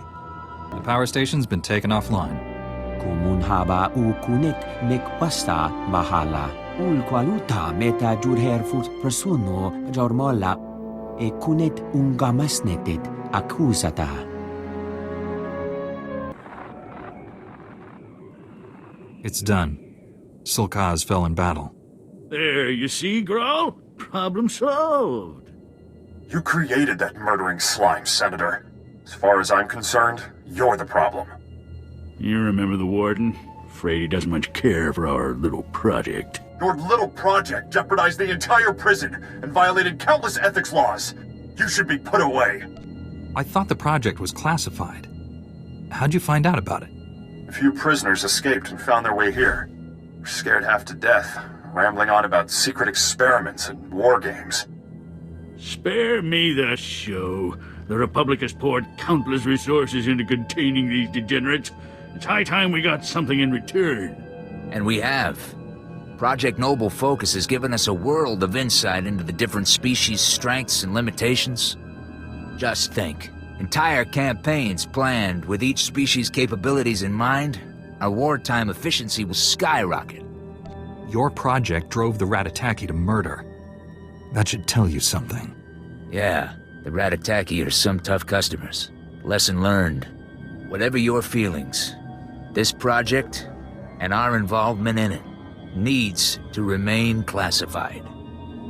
The power station's been taken offline. Kumunhaba ukunet nekwasta bahala. Ulqualuta meta jurherfut persono jormola e kunet ungamasnetet accusata. It's done. Sulkaz fell in battle. There, you see, Grawl? Problem solved. You created that murdering slime, Senator. As far as I'm concerned, you're the problem. You remember the Warden? Afraid he doesn't much care for our little project. Your little project jeopardized the entire prison and violated countless ethics laws. You should be put away. I thought the project was classified. How'd you find out about it? A few prisoners escaped and found their way here. We're scared half to death, rambling on about secret experiments and war games. Spare me the show. The Republic has poured countless resources into containing these degenerates. It's high time we got something in return. And we have. Project Noble Focus has given us a world of insight into the different species' strengths and limitations. Just think. Entire campaigns planned with each species' capabilities in mind, our wartime efficiency will skyrocket. Your project drove the Ratataki to murder. That should tell you something. Yeah, the Ratataki are some tough customers. Lesson learned. Whatever your feelings, this project, and our involvement in it, needs to remain classified.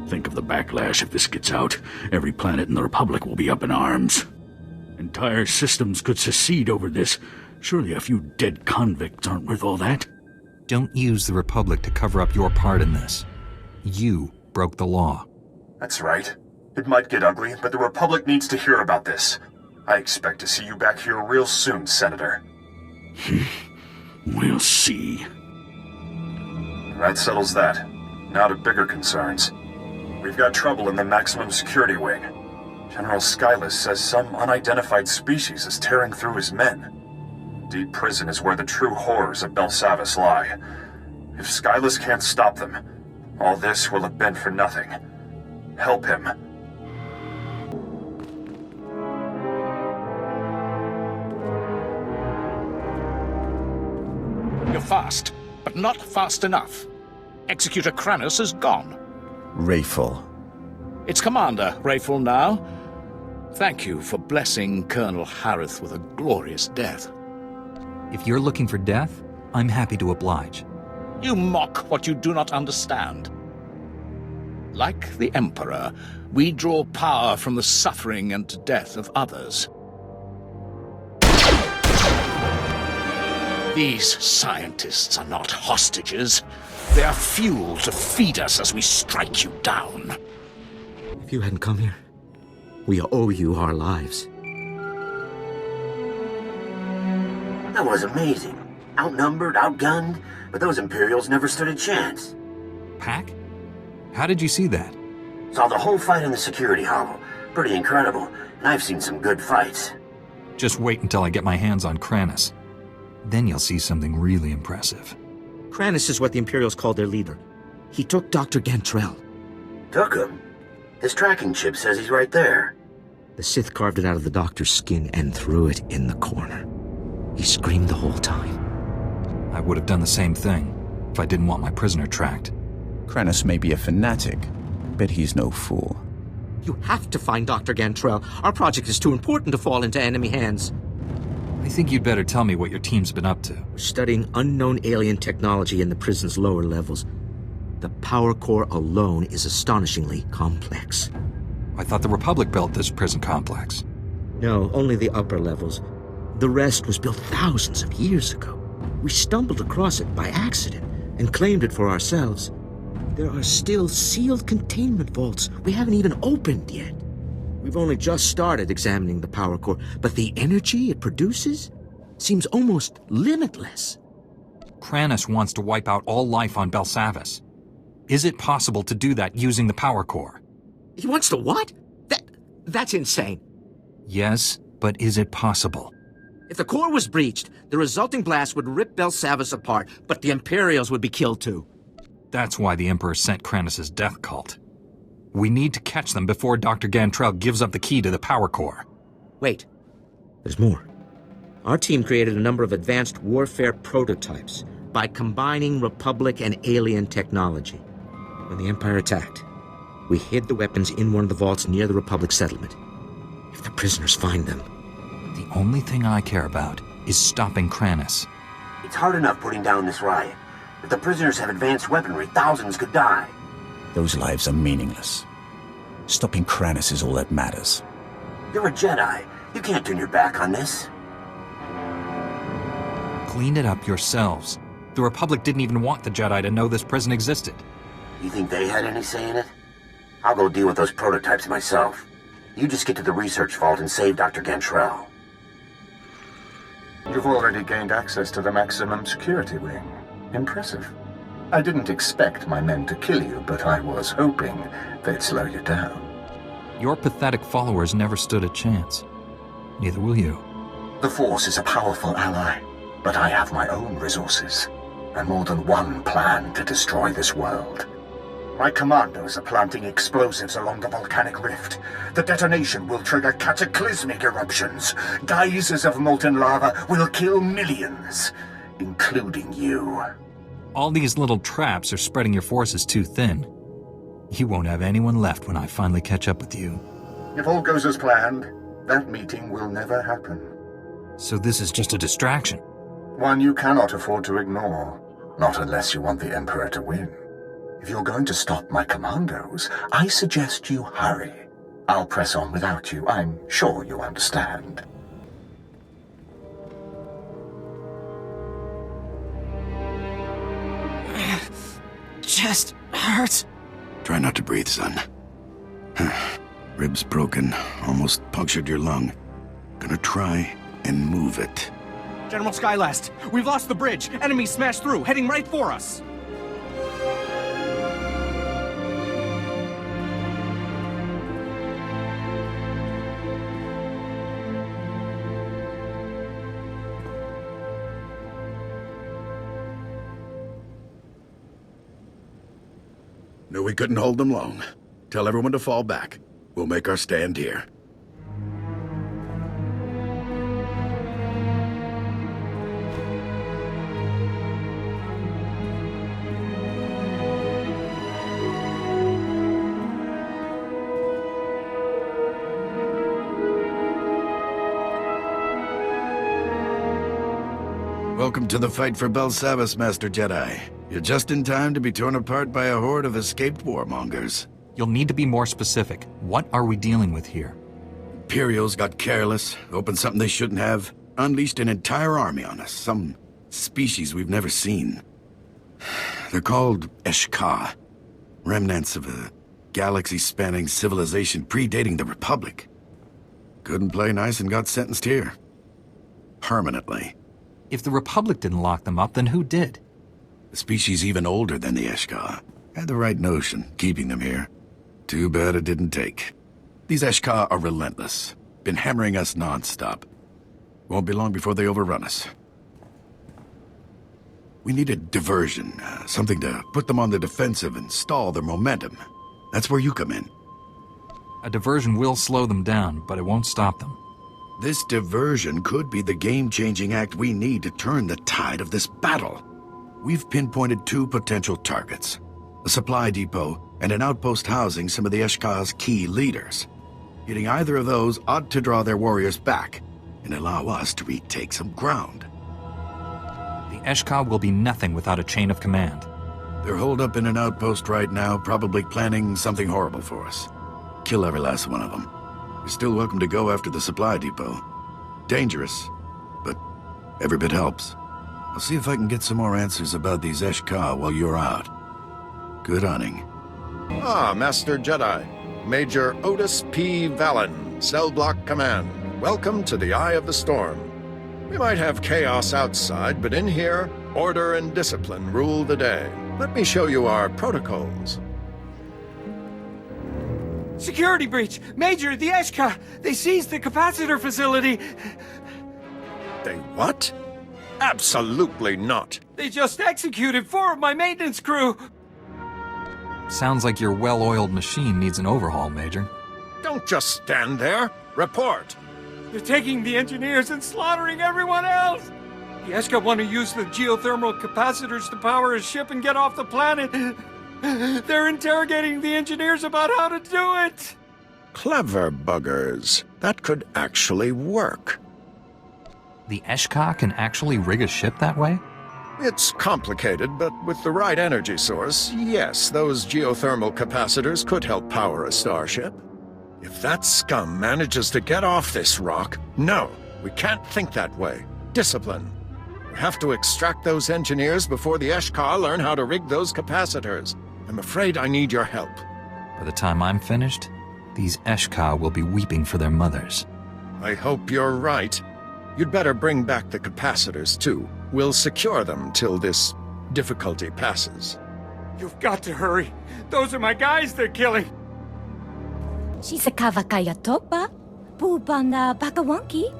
Think of the backlash if this gets out. Every planet in the Republic will be up in arms. Entire systems could secede over this. Surely a few dead convicts aren't worth all that. Don't use the Republic to cover up your part in this. You broke the law. That's right. It might get ugly, but the Republic needs to hear about this. I expect to see you back here real soon, Senator. We'll see. That settles that. Now to bigger concerns. We've got trouble in the maximum security wing. General Skylus says some unidentified species is tearing through his men. Deep prison is where the true horrors of Belsavis lie. If Skylus can't stop them, all this will have been for nothing. Help him. You're fast, but not fast enough. Executor Kranis is gone. Rayful. It's Commander Rayful now. Thank you for blessing Colonel Harith with a glorious death. If you're looking for death, I'm happy to oblige. You mock what you do not understand. Like the Emperor, we draw power from the suffering and death of others. These scientists are not hostages. They are fuel to feed us as we strike you down. If you hadn't come here, we owe you our lives. That was amazing. Outnumbered, outgunned, but those Imperials never stood a chance. Pack? How did you see that? Saw the whole fight in the security hollow. Pretty incredible, and I've seen some good fights. Just wait until I get my hands on Kranis. Then you'll see something really impressive. Kranis is what the Imperials called their leader. He took Dr. Gantrell. Took him? His tracking chip says he's right there. The Sith carved it out of the doctor's skin and threw it in the corner. He screamed the whole time. I would have done the same thing if I didn't want my prisoner tracked. Kranis may be a fanatic, but he's no fool. You have to find Dr. Gantrell. Our project is too important to fall into enemy hands. I think you'd better tell me what your team's been up to. We're studying unknown alien technology in the prison's lower levels. The power core alone is astonishingly complex. I thought the Republic built this prison complex. No, only the upper levels. The rest was built thousands of years ago. We stumbled across it by accident and claimed it for ourselves. There are still sealed containment vaults we haven't even opened yet. We've only just started examining the power core, but the energy it produces seems almost limitless. Kranis wants to wipe out all life on Belsavis. Is it possible to do that using the power core? He wants to what? That's insane. Yes, but is it possible? If the core was breached, the resulting blast would rip Belsavis apart, but the Imperials would be killed too. That's why the Emperor sent Kranis' death cult. We need to catch them before Dr. Gantrell gives up the key to the power core. Wait, there's more. Our team created a number of advanced warfare prototypes by combining Republic and alien technology. When the Empire attacked, we hid the weapons in one of the vaults near the Republic settlement. If the prisoners find them... The only thing I care about is stopping Kranis. It's hard enough putting down this riot. If the prisoners have advanced weaponry, thousands could die. Those lives are meaningless. Stopping Kranis is all that matters. You're a Jedi. You can't turn your back on this. Clean it up yourselves. The Republic didn't even want the Jedi to know this prison existed. You think they had any say in it? I'll go deal with those prototypes myself. You just get to the research vault and save Dr. Gantrell. You've already gained access to the maximum security wing. Impressive. I didn't expect my men to kill you, but I was hoping they'd slow you down. Your pathetic followers never stood a chance. Neither will you. The Force is a powerful ally, but I have my own resources, and more than one plan to destroy this world. My commandos are planting explosives along the volcanic rift. The detonation will trigger cataclysmic eruptions. Geysers of molten lava will kill millions, including you. All these little traps are spreading your forces too thin. You won't have anyone left when I finally catch up with you. If all goes as planned, that meeting will never happen. So this is just a distraction? One you cannot afford to ignore. Not unless you want the Emperor to win. If you're going to stop my commandos, I suggest you hurry. I'll press on without you. I'm sure you understand. Chest hurts. Try not to breathe, son. Ribs broken, almost punctured your lung. Gonna try and move it. General Skylast, we've lost the bridge. Enemies smashed through, heading right for us. Knew we couldn't hold them long. Tell everyone to fall back. We'll make our stand here. Welcome to the fight for Belsavis, Master Jedi. You're just in time to be torn apart by a horde of escaped warmongers. You'll need to be more specific. What are we dealing with here? Imperials got careless, opened something they shouldn't have, unleashed an entire army on us, some species we've never seen. They're called SWTOR, remnants of a galaxy-spanning civilization predating the Republic. Couldn't play nice and got sentenced here. Permanently. If the Republic didn't lock them up, then who did? A species even older than the SWTOR. Had the right notion, keeping them here. Too bad it didn't take. These SWTOR are relentless. Been hammering us non-stop. Won't be long before they overrun us. We need a diversion, something to put them on the defensive and stall their momentum. That's where you come in. A diversion will slow them down, but it won't stop them. This diversion could be the game-changing act we need to turn the tide of this battle. We've pinpointed 2 potential targets. A supply depot and an outpost housing some of the SWTOR's key leaders. Hitting either of those ought to draw their warriors back and allow us to retake some ground. The SWTOR will be nothing without a chain of command. They're holed up in an outpost right now, probably planning something horrible for us. Kill every last one of them. You're still welcome to go after the supply depot. Dangerous, but every bit helps. I'll see if I can get some more answers about these SWTOR while you're out. Good hunting. Ah, Master Jedi. Major Otis P. Vallon, Cell Block Command. Welcome to the Eye of the Storm. We might have chaos outside, but in here, order and discipline rule the day. Let me show you our protocols. Security breach! Major, the SWTOR! They seized the capacitor facility! They what? Absolutely not. They just executed 4 of my maintenance crew! Sounds like your well-oiled machine needs an overhaul, Major. Don't just stand there. Report. They're taking the engineers and slaughtering everyone else! The SWTOR want to use the geothermal capacitors to power a ship and get off the planet. They're interrogating the engineers about how to do it! Clever buggers. That could actually work. The SWTOR can actually rig a ship that way? It's complicated, but with the right energy source, yes, those geothermal capacitors could help power a starship. If that scum manages to get off this rock, no, we can't think that way. Discipline. We have to extract those engineers before the SWTOR learn how to rig those capacitors. I'm afraid I need your help. By the time I'm finished, these SWTOR will be weeping for their mothers. I hope you're right. You'd better bring back the capacitors, too. We'll secure them till this difficulty passes. You've got to hurry. Those are my guys they're killing. Shisakavakaya topa, pupanda bakawanki.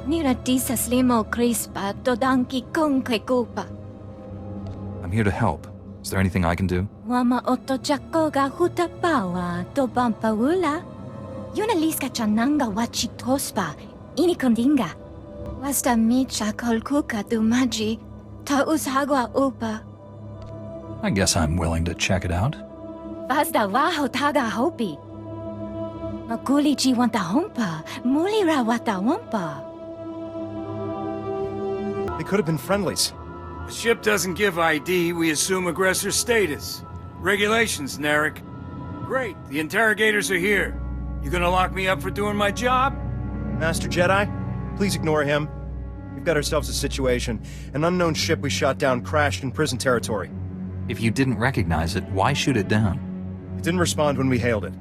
Niratisa slimo crispa dodanki kunkekupa. I'm here to help. Is there anything I can do? Wama otochako ga hutapawa to bampaula. Yunaliska chananga wachitospa, inikondinga. Wasta micha kolkuka dumaji, ta ushagwa upa. I guess I'm willing to check it out. Vasta waho taga hopi. Makulichi wanta hompa, mulira wata wampa. They could have been friendlies. The ship doesn't give ID, we assume aggressor status. Regulations, Narek. Great, the interrogators are here. You gonna lock me up for doing my job? Master Jedi, please ignore him. We've got ourselves a situation. An unknown ship we shot down crashed in prison territory. If you didn't recognize it, why shoot it down? It didn't respond when we hailed it.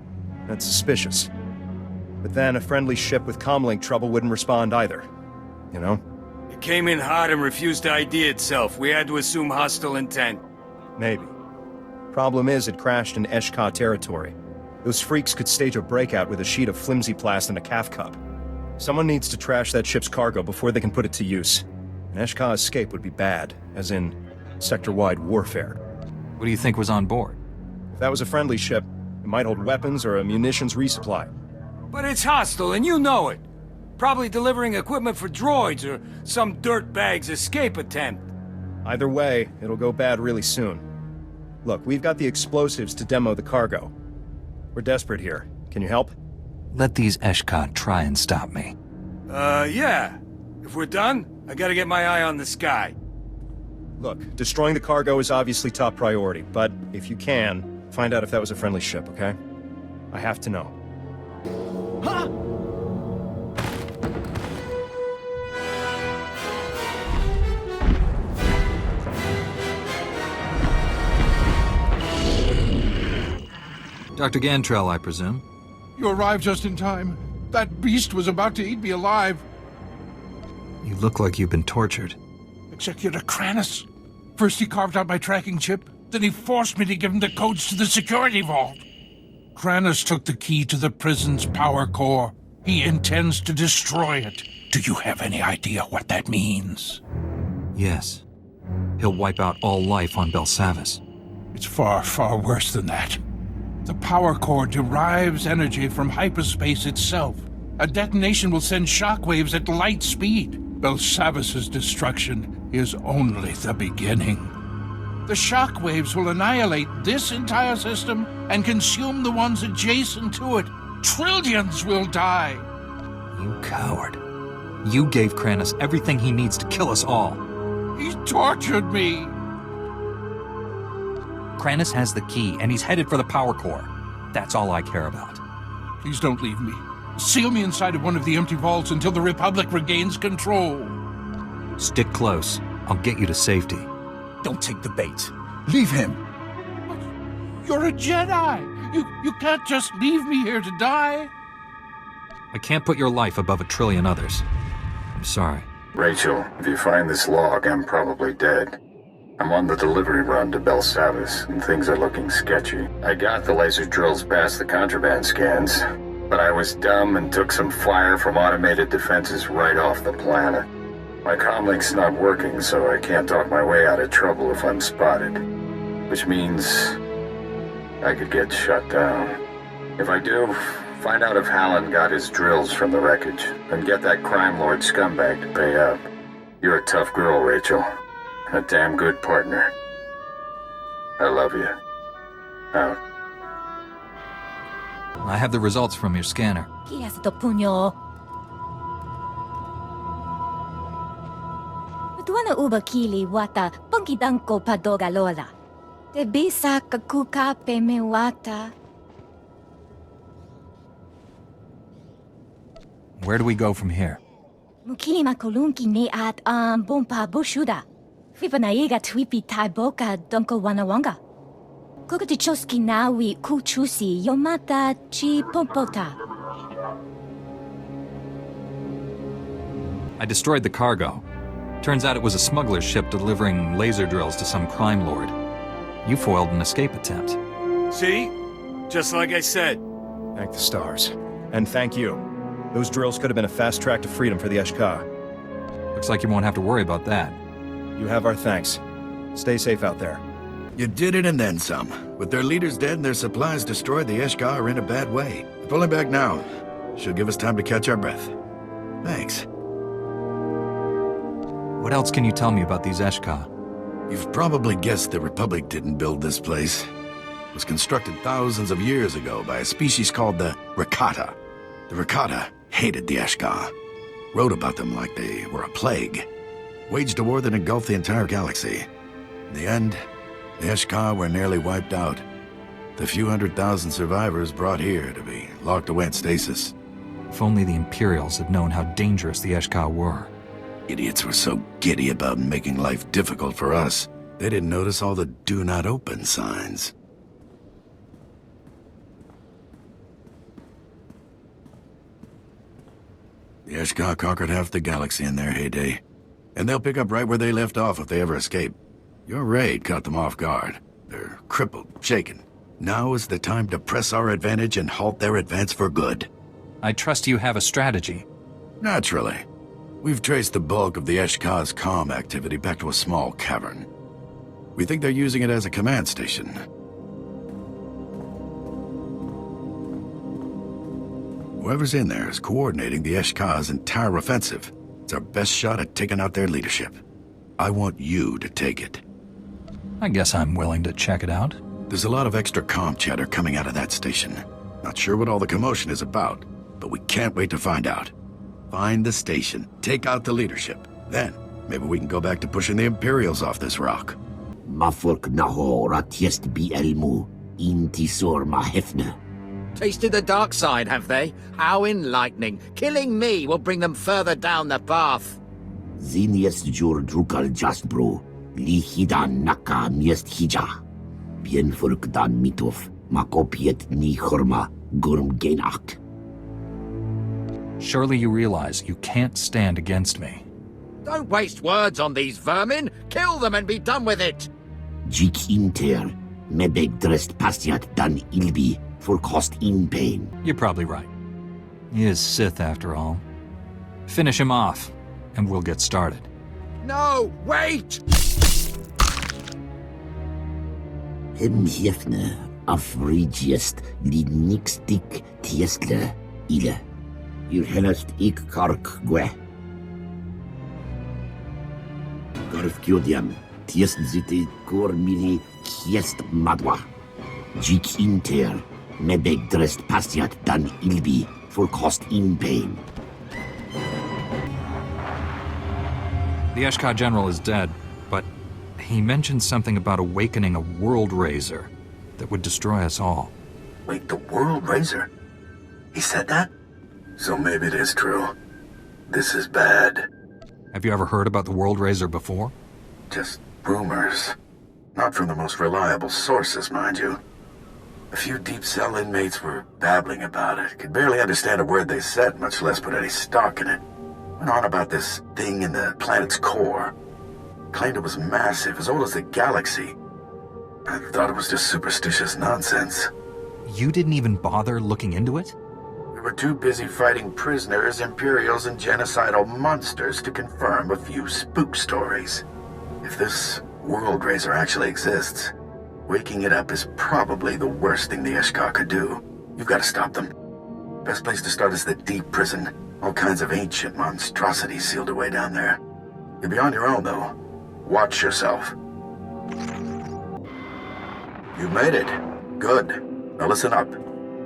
That's suspicious. But then a friendly ship with comlink trouble wouldn't respond either. You know? It came in hot and refused to ID itself. We had to assume hostile intent. Maybe. Problem is, it crashed in SWTOR territory. Those freaks could stage a breakout with a sheet of flimsy plast and a calf cup. Someone needs to trash that ship's cargo before they can put it to use. An SWTOR escape would be bad, as in sector-wide warfare. What do you think was on board? If that was a friendly ship, it might hold weapons or a munitions resupply. But it's hostile, and you know it. Probably delivering equipment for droids or some dirtbag's escape attempt. Either way, it'll go bad really soon. Look, we've got the explosives to demo the cargo. We're desperate here. Can you help? Let these SWTOR try and stop me. Yeah. If we're done, I gotta get my eye on the sky. Look, destroying the cargo is obviously top priority, but if you can, Find out if that was a friendly ship, okay? I have to know. Huh? Dr. Gantrell, I presume? You arrived just in time. That beast was about to eat me alive. You look like you've been tortured. Executor Kranis. First he carved out my tracking chip, then he forced me to give him the codes to the security vault. Kranis took the key to the prison's power core. He intends to destroy it. Do you have any idea what that means? Yes. He'll wipe out all life on Belsavis. It's far, far worse than that. The power core derives energy from hyperspace itself. A detonation will send shockwaves at light speed. Belsavis's destruction is only the beginning. The shockwaves will annihilate this entire system and consume the ones adjacent to it. Trillions will die. You coward. You gave Kranis everything he needs to kill us all. He tortured me. Kranis has the key, and he's headed for the power core. That's all I care about. Please don't leave me. Seal me inside of one of the empty vaults until the Republic regains control. Stick close. I'll get you to safety. Don't take the bait. Leave him. You're a Jedi. You can't just leave me here to die. I can't put your life above a trillion others. I'm sorry. Rachel, if you find this log, I'm probably dead. I'm on the delivery run to Belsavis, and things are looking sketchy. I got the laser drills past the contraband scans, but I was dumb and took some fire from automated defenses right off the planet. My comlink's not working, so I can't talk my way out of trouble if I'm spotted. Which means I could get shut down. If I do, find out if Hallen got his drills from the wreckage, and get that crime lord scumbag to pay up. You're a tough girl, Rachel. A damn good partner. I love you. Out. I have the results from your scanner. Kias to punyo. Tuana uba kili wata pangkidanko padoga lola. Te bisa kakuka peme wata. Where do we go from here? Mukili makolunki ne at bompa bushuda. Fipanaiga twipi taiboka donko wanawanga. Kukutichoski nawi kuchusi yomata chi pompota. I destroyed the cargo. Turns out it was a smuggler's ship delivering laser drills to some crime lord. You foiled an escape attempt. See? Just like I said. Thank the stars. And thank you. Those drills could have been a fast track to freedom for the Eshka. Looks like you won't have to worry about that. You have our thanks. Stay safe out there. You did it and then some. With their leaders dead and their supplies destroyed, the Eshka are in a bad way. They're pulling back now. Should give us time to catch our breath. Thanks. What else can you tell me about these Eshka? You've probably guessed the Republic didn't build this place. It was constructed thousands of years ago by a species called the Rakata. The Rakata hated the Eshka. Wrote about them like they were a plague. Waged a war that engulfed the entire galaxy. In the end, the Eshka were nearly wiped out. The few 100,000 survivors brought here to be locked away in stasis. If only the Imperials had known how dangerous the Eshka were. Idiots were so giddy about making life difficult for us, they didn't notice all the do not open signs. The Eshka conquered half the galaxy in their heyday, and they'll pick up right where they left off if they ever escape. Your raid caught them off guard. They're crippled, shaken. Now is the time to press our advantage and halt their advance for good. I trust you have a strategy. Naturally. We've traced the bulk of the Eshka's comm activity back to a small cavern. We think they're using it as a command station. Whoever's in there is coordinating the Eshka's entire offensive. It's our best shot at taking out their leadership. I want you to take it. I guess I'm willing to check it out. There's a lot of extra comm chatter coming out of that station. Not sure what all the commotion is about, but we can't wait to find out. Find the station, take out the leadership. Then, maybe we can go back to pushing the Imperials off this rock. Mafurk naho ratiest bi elmu. Intisor Mahefna. Tasted the dark side, have they? How enlightening. Killing me will bring them further down the path. Ziniest jur drukal jasbro. Lihida naka miest hija. Bien dan mitov. Makopiet ni horma gurm genak. Surely you realize you can't stand against me. Don't waste words on these vermin. Kill them and be done with it. Jik inter. Mebeg drest pastiat dan ilbi. For cost in pain. You're probably right. He is Sith after all. Finish him off, and we'll get started. No, wait! Hemjefne afrigiest lidnixtik tiestle ile. Irhelast ik kark gue. Garfkiodiam tiest zite kormili kiest madwa. Jik inter. Mebeg drest pastiat dan ilbi for cost in pain. The Eshka general is dead, but he mentioned something about awakening a world razor that would destroy us all. Wait, the world razor? He said that? So maybe it is true. This is bad. Have you ever heard about the world razor before? Just rumors. Not from the most reliable sources, mind you. A few deep cell inmates were babbling about it. Could barely understand a word they said, much less put any stock in it. Went on about this thing in the planet's core. Claimed it was massive, as old as the galaxy. I thought it was just superstitious nonsense. You didn't even bother looking into it? We were too busy fighting prisoners, Imperials, and genocidal monsters to confirm a few spook stories. If this world razor actually exists, waking it up is probably the worst thing the Eshka could do. You've got to stop them. Best place to start is the deep prison. All kinds of ancient monstrosities sealed away down there. You'll be on your own, though. Watch yourself. You made it. Good. Now listen up.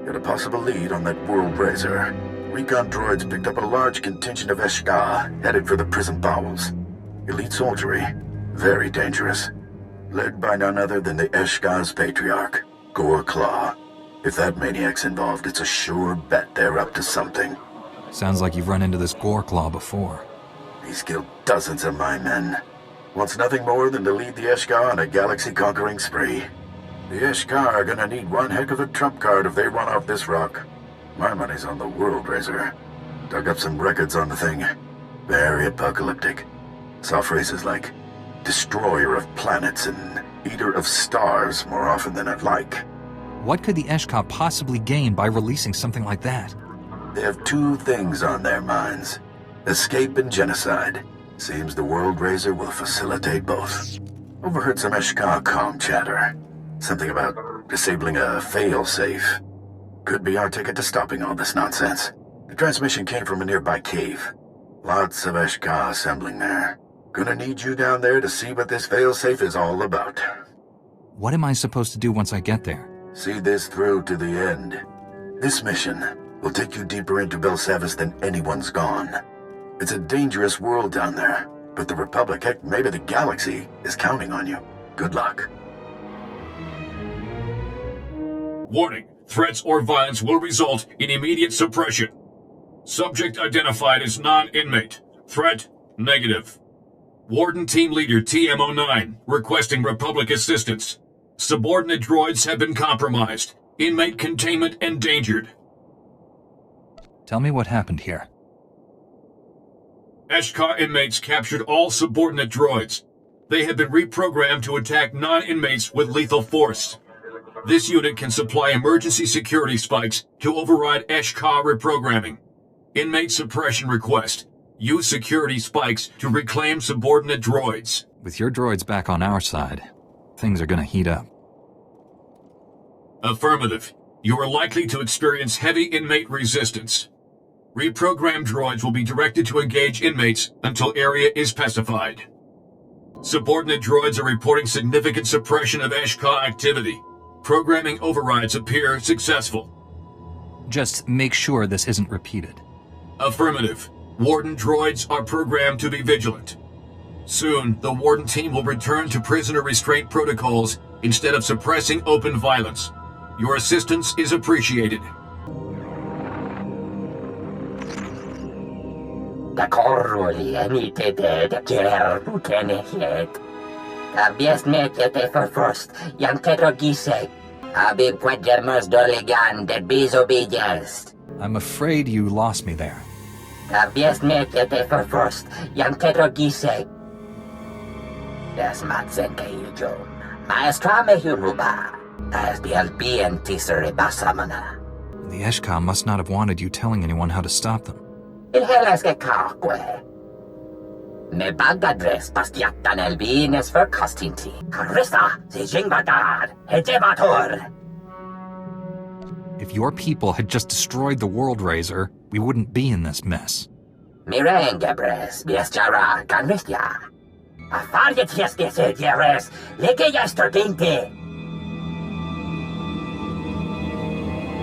Got a possible lead on that world razor. Recon droids picked up a large contingent of Eshka headed for the prison bowels. Elite soldiery. Very dangerous. Led by none other than the Eshka's patriarch, Gore Claw. If that maniac's involved, it's a sure bet they're up to something. Sounds like you've run into this Gore Claw before. He's killed dozens of my men. Wants nothing more than to lead the Eshka on a galaxy-conquering spree. The Eshka are gonna need one heck of a trump card if they run off this rock. My money's on the world razor. Dug up some records on the thing. Very apocalyptic. Saw phrases like destroyer of planets and eater of stars more often than I'd like. What could the Eshka possibly gain by releasing something like that? They have two things on their minds. Escape and genocide. Seems the world razor will facilitate both. Overheard some Eshka comm chatter. Something about disabling a fail-safe. Could be our ticket to stopping all this nonsense. The transmission came from a nearby cave. Lots of Eshka assembling there. Gonna need you down there to see what this failsafe is all about. What am I supposed to do once I get there? See this through to the end. This mission will take you deeper into Belsavis than anyone's gone. It's a dangerous world down there, but the Republic, heck, maybe the galaxy, is counting on you. Good luck. Warning. Threats or violence will result in immediate suppression. Subject identified as non-inmate. Threat, negative. Warden Team Leader TM-09, requesting Republic assistance. Subordinate droids have been compromised. Inmate containment endangered. Tell me what happened here. Eshka inmates captured all subordinate droids. They have been reprogrammed to attack non-inmates with lethal force. This unit can supply emergency security spikes to override Eshka reprogramming. Inmate suppression request. Use security spikes to reclaim subordinate droids. With your droids back on our side, things are gonna heat up. Affirmative. You are likely to experience heavy inmate resistance. Reprogrammed droids will be directed to engage inmates until area is pacified. Subordinate droids are reporting significant suppression of Eshka activity. Programming overrides appear successful. Just make sure this isn't repeated. Affirmative. Warden droids are programmed to be vigilant. Soon, the Warden team will return to prisoner restraint protocols instead of suppressing open violence. Your assistance is appreciated. Dakoruli enite de ger bukenehet. Abies mekete for first, yankero gise. Abi puedemos doligan de bisobedience. I'm afraid you lost me there. Abies mekete for first, yankero gise. Des matzenke yujo. Maestra me huruba. As the albian tisere basamana. The Eshka must not have wanted you telling anyone how to stop them. Il heleske kakwe. Me bagadres pastiatan elbines for castinti. Carissa, se jingbatad, hejebator. If your people had just destroyed the World Razor, we wouldn't be in this mess. Mirengebres, biesjara, ganristia. Afariet hieskese dieres, leke yesterdinte.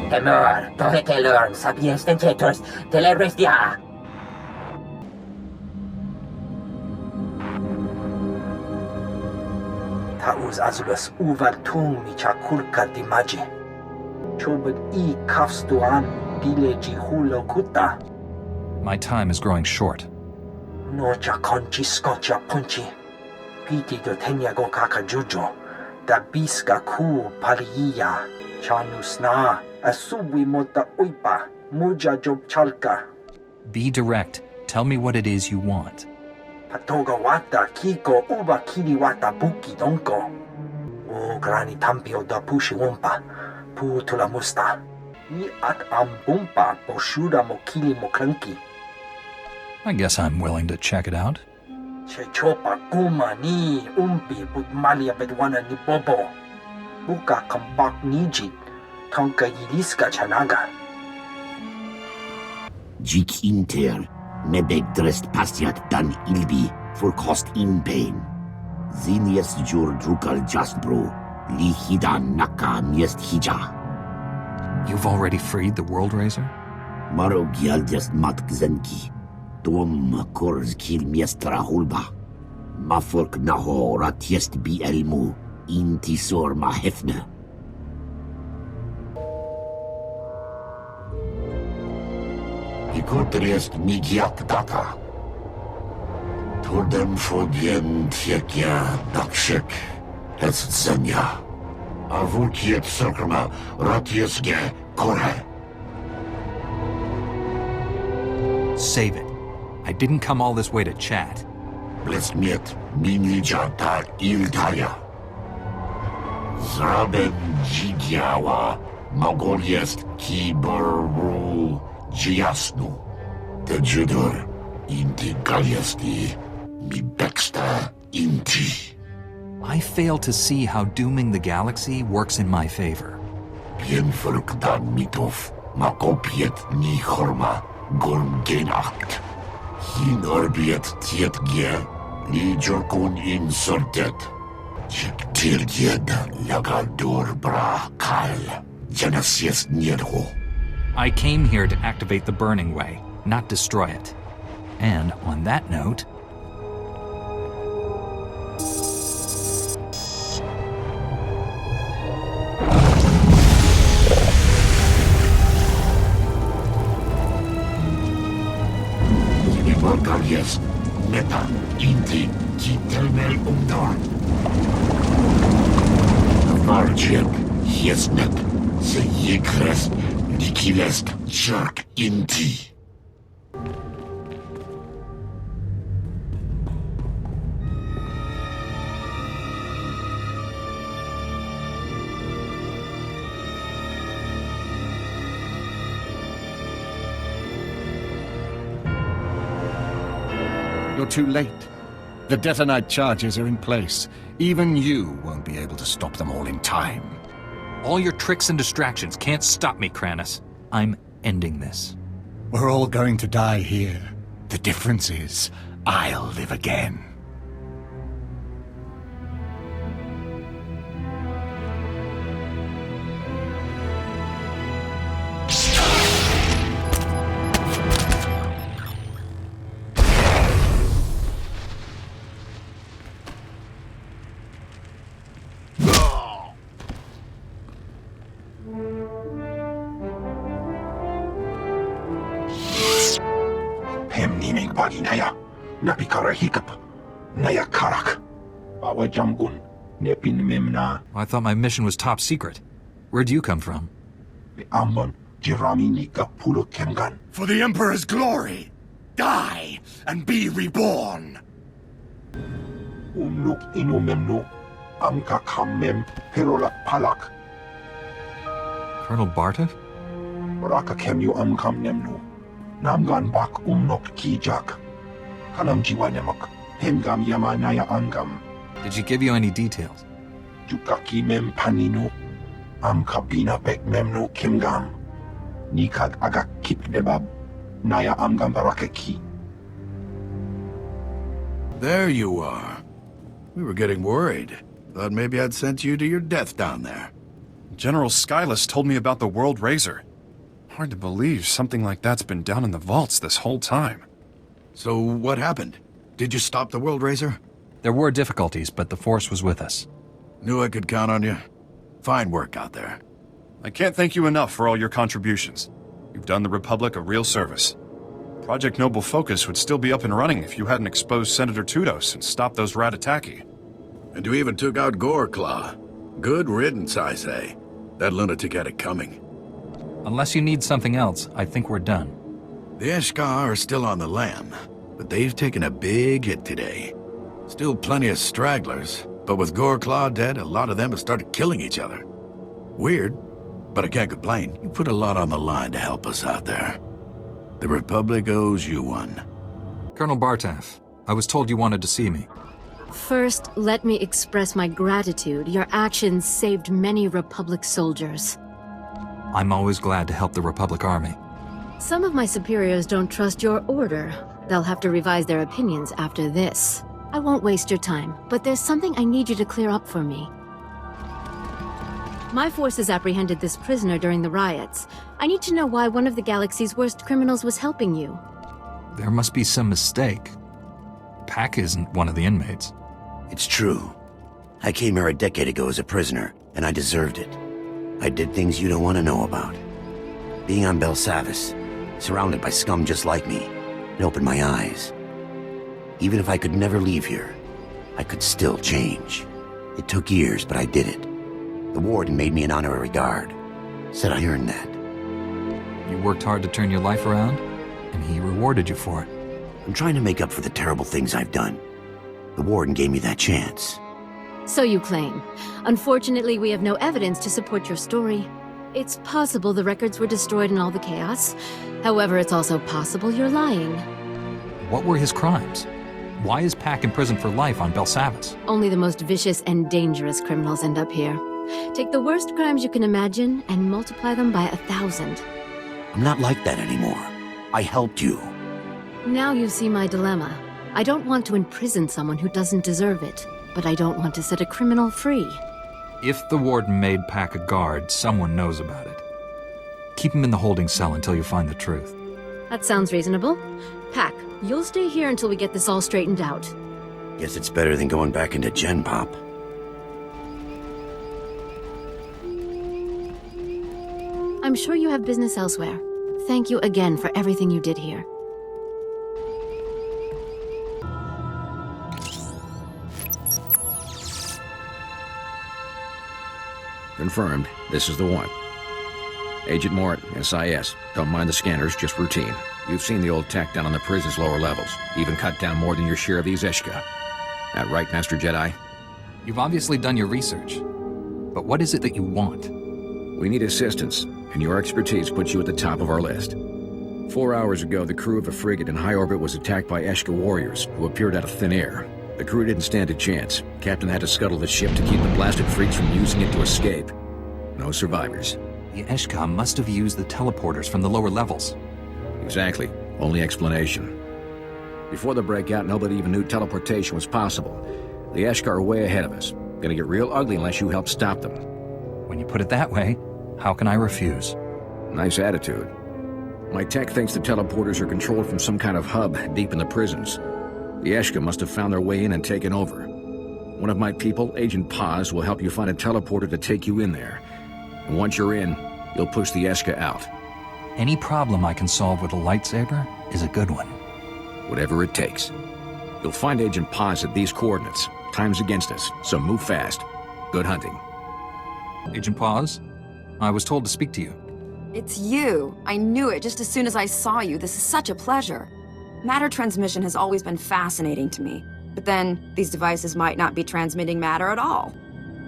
Temor, toheke learn, sabies tentators, telerestia. Tauz azulus uvartung mi chakulka dimaji. Chobut I kafstuan bileji hulo kuta. My time is growing short. Nocha conchi scotcha punchi. Piti do tenyago kakajujo. Da biska ku pariya. Chanusna. Asubi mota uipa. Muja job chalka. Be direct. Tell me what it is you want. Patoga wata kiko uba kiri wata buki donko. O grani tampio da pushi wumpa. Putula musta. Ni at ambumpa poshuda mokili moklanki. I guess I'm willing to check it out. Chechopa kuma ni umpi putmalia bedwana ni bobo. Buka kampak nijit. Tonka yiliska chanaga. Jik inter. Mebek drest pastiat dan ilbi for cost in pain. Zinies jur drukal jasbro. Lihida naka miest hija. You've already freed the World Razor? Maro gialdest mat gzenki. Dom korz kil miestra hulba. Mafork naho ratiest bi elmu. Intisor ma hefne. Ikotriest migiat data. Tordem fodien tiekia dakshek. Es zenia. Avulkiet circuma ratiesge kore. Save it. I didn't come all this way to chat. Blesmiet minija ta ildaya. Zraben jigiawa mogoliest kiboru jiasnu. Te judur inti galiesti mi beksta inti. I fail to see how dooming the galaxy works in my favor. Pienfurk dan mitov makopiet ni horma gorm genacht. Hin orbiet tietgie ni jorkun insortet. Jek tirgied lagador bra kal. Janasies nierho. I came here to activate the burning way, not destroy it. And on that note, Yes, meta, inti, kitelmel umdor. Varjek, hiesnet, se jekrest, nikilest, jerk inti. You're too late. The detonite charges are in place. Even you won't be able to stop them all in time. all your tricks and distractions can't stop me, Kranis. I'm ending this. We're all going to die here. The difference is, I'll live again. Hem niming paginaya. Napikara hikap. Naya karak. Bawa jamgun. Nepin memna. I thought my mission was top secret. Where'd you come from? Ambon. Jirami nika pulo kemgan. For the Emperor's glory! Die and be reborn! Umnuk inumemnu. Amka kammem. Herolak palak. Colonel Bartov? Raka kemyu amkam nemnu. Namgan bak umnok kijak. Kanam jiwanemak. Hemgam yamanaya angam. Did she give you any details? Jukaki mem paninu. Amkabina bek memnu kimgam. Nikad agak kip debab. Naya amgam barakeki. There you are. We were getting worried. Thought maybe I'd sent you to your death down there. General Skyless told me about the World Razor. Hard to believe something like that's been down in the vaults this whole time. So what happened? Did you stop the World Razor? There were difficulties, but the Force was with us. Knew I could count on you. Fine work out there. I can't thank you enough for all your contributions. You've done the Republic a real service. Project Noble Focus would still be up and running if you hadn't exposed Senator Tudos and stopped those Ratataki. And you even took out Goreclaw. Good riddance, I say. That lunatic had it coming. Unless you need something else, I think we're done. The Eshkar are still on the lam, but they've taken a big hit today. Still plenty of stragglers, but with Goreclaw dead, a lot of them have started killing each other. Weird, but I can't complain. You put a lot on the line to help us out there. The Republic owes you one. Colonel Bartov, I was told you wanted to see me. First, let me express my gratitude. Your actions saved many Republic soldiers. I'm always glad to help the Republic Army. Some of my superiors don't trust your order. They'll have to revise their opinions after this. I won't waste your time, but there's something I need you to clear up for me. My forces apprehended this prisoner during the riots. I need to know why one of the galaxy's worst criminals was helping you. There must be some mistake. Pac isn't one of the inmates. It's true. I came here a decade ago as a prisoner, and I deserved it. I did things you don't want to know about. Being on Belsavis, surrounded by scum just like me, it opened my eyes. Even if I could never leave here, I could still change. It took years, but I did it. The warden made me an honorary guard. Said I earned that. You worked hard to turn your life around, and he rewarded you for it. I'm trying to make up for the terrible things I've done. The warden gave me that chance. So you claim. Unfortunately, we have no evidence to support your story. It's possible the records were destroyed in all the chaos. However, it's also possible you're lying. What were his crimes? Why is Pac in prison for life on Belsavis? Only the most vicious and dangerous criminals end up here. Take the worst crimes you can imagine and multiply them by 1,000. I'm not like that anymore. I helped you. Now you see my dilemma. I don't want to imprison someone who doesn't deserve it, but I don't want to set a criminal free. If the warden made Pac a guard, someone knows about it. Keep him in the holding cell until you find the truth. That sounds reasonable. Pac, you'll stay here until we get this all straightened out. Guess it's better than going back into Gen Pop. I'm sure you have business elsewhere. Thank you again for everything you did here. Confirmed. This is the one. Agent Mort, SIS. Don't mind the scanners, just routine. You've seen the old tech down on the prison's lower levels. Even cut down more than your share of these Eshka. That right, Master Jedi? You've obviously done your research. But what is it that you want? We need assistance, and your expertise puts you at the top of our list. 4 hours ago, the crew of a frigate in high orbit was attacked by Eshka warriors, who appeared out of thin air. The crew didn't stand a chance. Captain had to scuttle the ship to keep the blasted freaks from using it to escape. No survivors. The Eshka must have used the teleporters from the lower levels. Exactly. Only explanation. Before the breakout, nobody even knew teleportation was possible. The Eshka are way ahead of us. Gonna get real ugly unless you help stop them. When you put it that way, how can I refuse? Nice attitude. My tech thinks the teleporters are controlled from some kind of hub deep in the prisons. The Eshka must have found their way in and taken over. One of my people, Agent Paz, will help you find a teleporter to take you in there. And once you're in, you'll push the Eshka out. Any problem I can solve with a lightsaber is a good one. Whatever it takes. You'll find Agent Paz at these coordinates. Time's against us, so move fast. Good hunting. Agent Paz, I was told to speak to you. It's you. I knew it just as soon as I saw you. This is such a pleasure. Matter transmission has always been fascinating to me. But then, these devices might not be transmitting matter at all.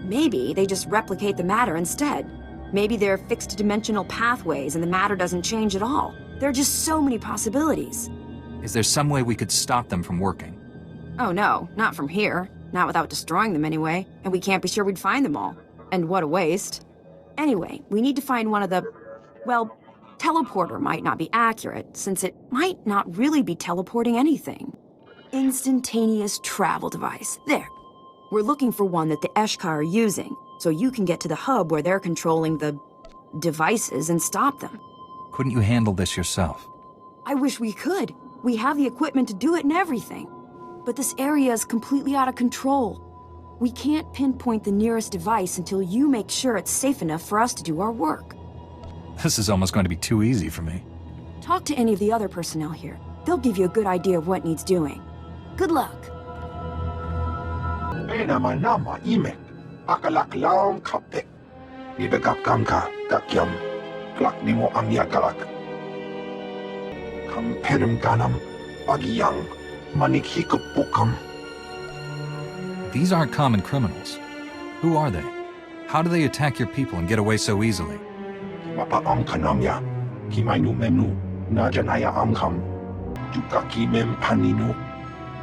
Maybe they just replicate the matter instead. Maybe they're fixed-dimensional pathways and the matter doesn't change at all. There are just so many possibilities. Is there some way we could stop them from working? Oh no, not from here. Not without destroying them anyway. And we can't be sure we'd find them all. And what a waste. Anyway, we need to find one of the... well, teleporter might not be accurate, since it might not really be teleporting anything. Instantaneous travel device. There. We're looking for one that the SWTOR are using, so you can get to the hub where they're controlling the... devices and stop them. Couldn't you handle this yourself? I wish we could. We have the equipment to do it and everything. But this area is completely out of control. We can't pinpoint the nearest device until you make sure it's safe enough for us to do our work. This is almost going to be too easy for me. Talk to any of the other personnel here. They'll give you a good idea of what needs doing. Good luck. Nama ime, akalak laong kapte. Nibegap kamka, gakyam, klak nimo amyakalak. Kamperim ganam, agiyang, manikhikupukam. These aren't common criminals. Who are they? How do they attack your people and get away so easily? Mapa amkanamya, kimainu memnu, najanaya amkam, jukaki mem paninu,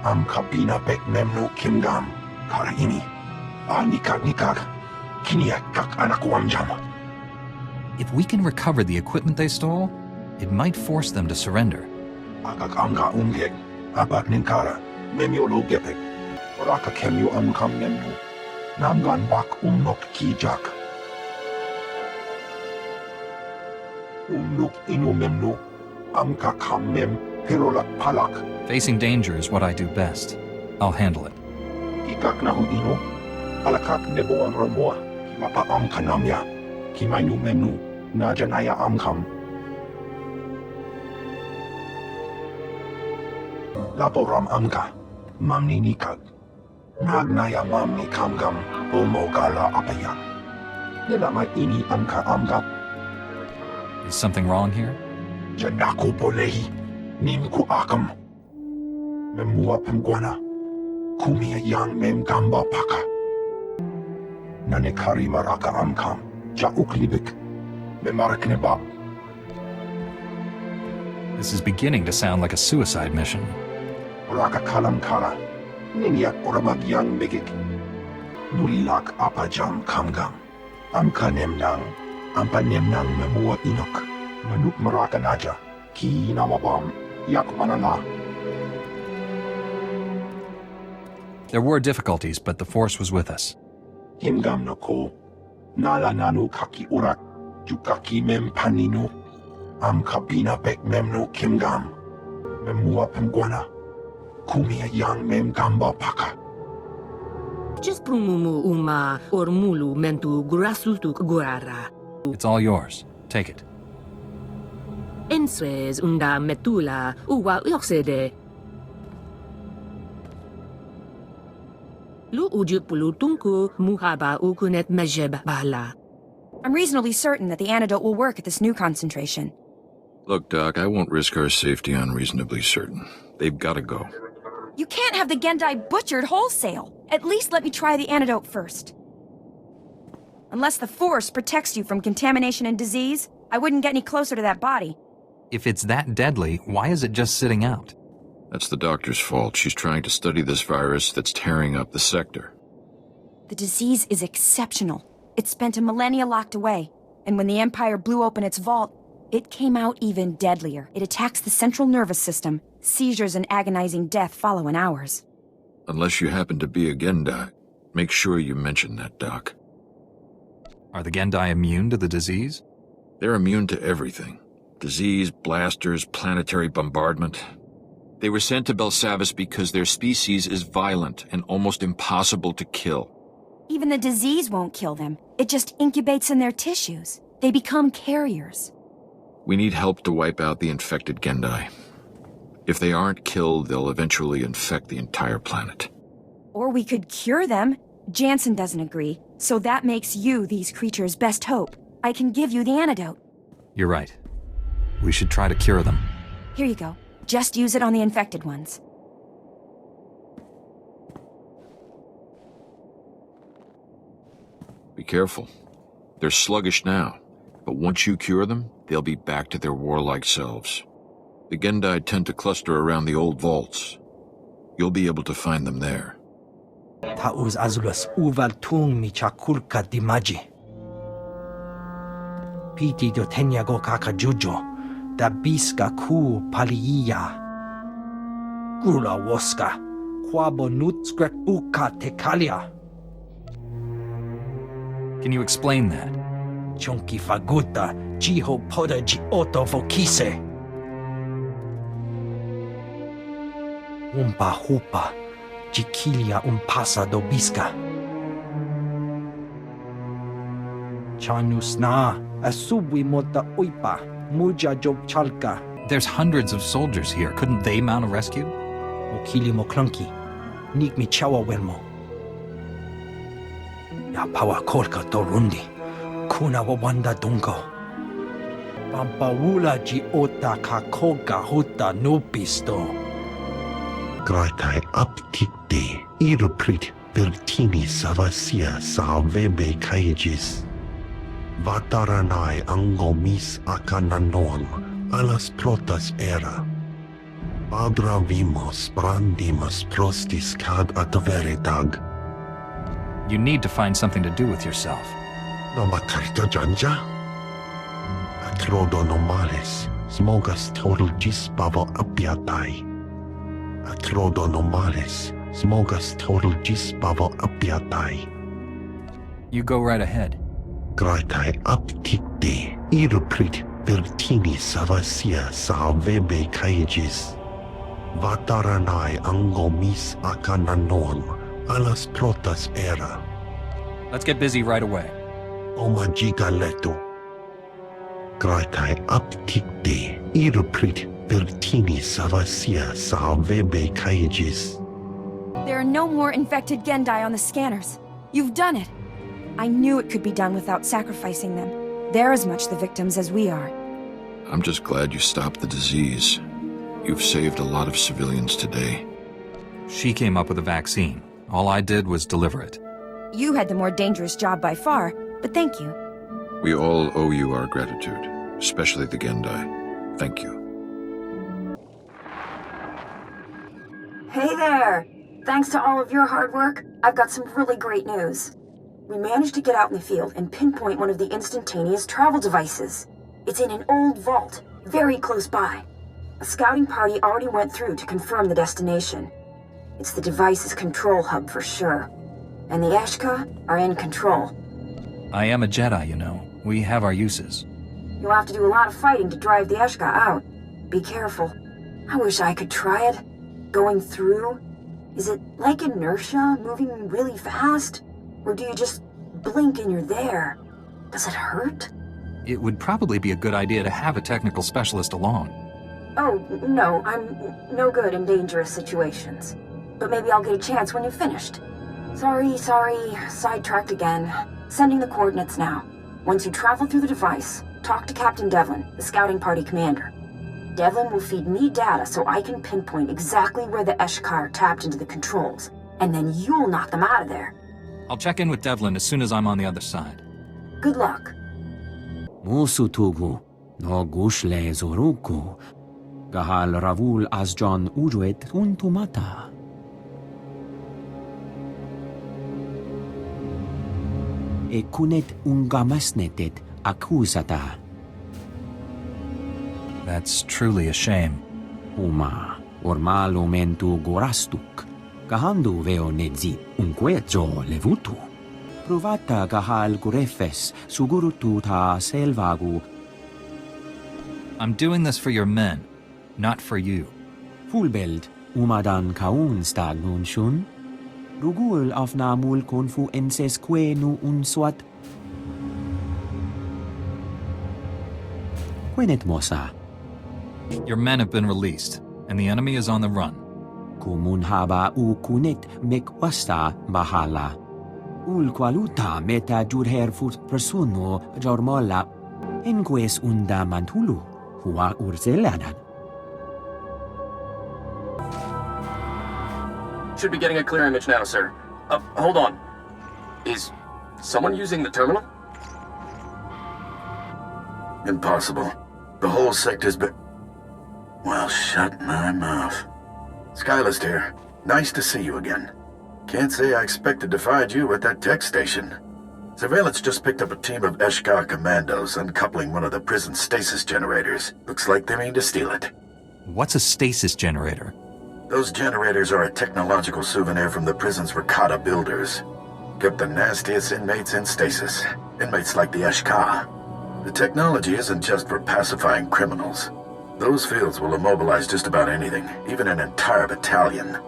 amkapina pek memnu kimgam, karaini, nikak, kiniak kak anakuamjam. If we can recover the equipment they stole, it might force them to surrender. Akak amka umgek, abat ninkara, memyolo gepek, oraka kemyu amkam memnu, namgan bak umnok kijak. Umnuk inu memnu, amka kam mem, pirolak palak. Facing danger is what I do best. I'll handle it. Ikak nahu inu, alakak nebo ang ramoa, kimapa amkanamya, kimainu memnu, najanaya amkam. Laporam amka, mamni nikag. Nagnaya mamni kamgam, umogala apayan. Nilamay ini amka amgap. Is something wrong here? Janako polehi, nimku akam. Memua pemguana, kumia yang mem gamba paka. Nanekari maraka amkam, jauklibik, memarak nebab. This is beginning to sound like a suicide mission. Raka kalam kara, ninyak oramag yang megik. Nulilak apajam kamgam, amka nemnang, ampa nemnang memua inok, manuk maraka naja, ki namabam, yak manala. There were difficulties, but the force was with us. Himgam no ko, nala nanu kaki urak, jukaki mem paninu, am kabina pek memnu kimgam, memua pemguana, kumia yang mem gamba paka. Just prumumu uma ormulu mentu gurasultuk guara. It's all yours. Take it. Enswes unda metula uwa yoksede. Lu ujuk pulutunku muhaba ukunet mejeb bala. I'm reasonably certain that the antidote will work at this new concentration. Look, Doc, I won't risk our safety on reasonably certain. They've got to go. You can't have the Gendai butchered wholesale. At least let me try the antidote first. Unless the Force protects you from contamination and disease, I wouldn't get any closer to that body. If it's that deadly, why is it just sitting out? That's the doctor's fault. She's trying to study this virus that's tearing up the sector. The disease is exceptional. It spent a millennia locked away, and when the Empire blew open its vault, it came out even deadlier. It attacks the central nervous system. Seizures and agonizing death follow in hours. Unless you happen to be a Gendai, make sure you mention that, Doc. Are the Gendai immune to the disease? They're immune to everything. Disease, blasters, planetary bombardment. They were sent to Belsavis because their species is violent and almost impossible to kill. Even the disease won't kill them. It just incubates in their tissues. They become carriers. We need help to wipe out the infected Gendai. If they aren't killed, they'll eventually infect the entire planet. Or we could cure them. Jansen doesn't agree, so that makes you these creatures' best hope. I can give you the antidote. You're right. We should try to cure them. Here you go. Just use it on the infected ones. Be careful. They're sluggish now, but once you cure them, they'll be back to their warlike selves. The Gendai tend to cluster around the old vaults. You'll be able to find them there. Tauz azulas uval tung mi chakulka dimaji. Piti do tenya go kaka jujo, da biska ku paliya. Gula woska, kwabo nut skrek uka tekalia. Can you explain that? Chonki faguta, jiho poda ji oto vokise. Umpa hupa, jikilia umpasa do biska. Chanus na, asubwi mota uipa, muja job chalka. There's hundreds of soldiers here. Couldn't they mount a rescue? Okili mo clunky, nik mi chawa wermo. Ya pawa kolka torundi, kuna wawanda dungo. Pampawula ji ota kakoga huta nupisto. Gratai aptikte, iruprit vertini savasia savebe kaijis. Vataranai angomis akananon, alas protas era. Padra vimos brandimus prostis cad adveretag. You need to find something to do with yourself. Nomakarta janja? Atrodo nomales, smogas total gispavo apiatai. Atrodo nomales, smogas total gispavo apiatai. You go right ahead. Gratai aptikte, iruprit vertini savasia savebe kaijis. Vataranai angomis akananon, alas protas era. Let's get busy right away. Oma gigaleto. Gratai aptikte, iruprit vertini savasia savebe kaijis. There are no more infected Gendai on the scanners. You've done it. I knew it could be done without sacrificing them. They're as much the victims as we are. I'm just glad you stopped the disease. You've saved a lot of civilians today. She came up with a vaccine. All I did was deliver it. You had the more dangerous job by far, but thank you. We all owe you our gratitude, especially the Gendai. Thank you. Hey there! Thanks to all of your hard work, I've got some really great news. We managed to get out in the field and pinpoint one of the instantaneous travel devices. It's in an old vault, very close by. A scouting party already went through to confirm the destination. It's the device's control hub for sure. And the Ashka are in control. I am a Jedi, you know. We have our uses. You'll have to do a lot of fighting to drive the Ashka out. Be careful. I wish I could try it. Going through? Is it like inertia, moving really fast? Or do you just blink and you're there? Does it hurt? It would probably be a good idea to have a technical specialist along. Oh, no, I'm no good in dangerous situations. But maybe I'll get a chance when you've finished. Sorry, sidetracked again. Sending the coordinates now. Once you travel through the device, talk to Captain Devlin, the scouting party commander. Devlin will feed me data so I can pinpoint exactly where the Eshkar tapped into the controls, and then you'll knock them out of there. I'll check in with Devlin as soon as I'm on the other side. Good luck. Musutugu, no gushle zoruku, gahal ravul asjon uruet untumata. Ekunet ungamasnetet akuzata. That's truly a shame. Uma, ormalo mentu gorastuk, gahandu veo nedzit unquezo levutu. Provata gahal gurefes sugurutu ta selvagu. I'm doing this for your men, not for you. Fulbeld, umadan kaun stagnun shun. Rugul afnamul konfu enses quenu unswat. Quenet mosa. Your men have been released. and the enemy is on the run. Kumunhaba u kunit mekwasta bahala. Ul qualuta meta jurher fut persono jormola. Enques unda mantulu. Hua urzeladan. Should be getting a clear image now, sir. Hold on. Is someone using the terminal? Impossible. The whole sector's been... Well, shut my mouth. Skylist here. Nice to see you again. Can't say I expected to find you at that tech station. Surveillance just picked up a team of Eshkar commandos uncoupling one of the prison stasis generators. Looks like they mean to steal it. What's a stasis generator? Those generators are a technological souvenir from the prison's Ricotta builders. Kept the nastiest inmates in stasis. Inmates like the Eshkar. The technology isn't just for pacifying criminals. Those fields will immobilize just about anything, even an entire battalion.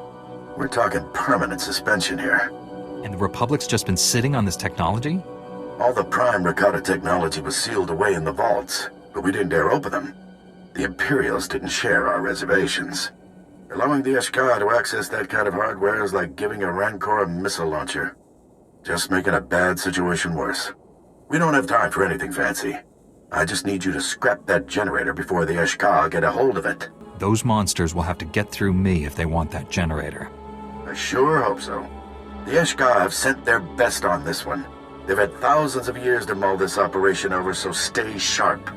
We're talking permanent suspension here. And the Republic's just been sitting on this technology? All the prime Ricotta technology was sealed away in the vaults, but we didn't dare open them. The Imperials didn't share our reservations. Allowing the Eshkar to access that kind of hardware is like giving a Rancor a missile launcher. Just making a bad situation worse. We don't have time for anything fancy. I just need you to scrap that generator before the Eshkar get a hold of it. Those monsters will have to get through me if they want that generator. I sure hope so. The Eshkar have sent their best on this one. They've had thousands of years to mull this operation over, so stay sharp.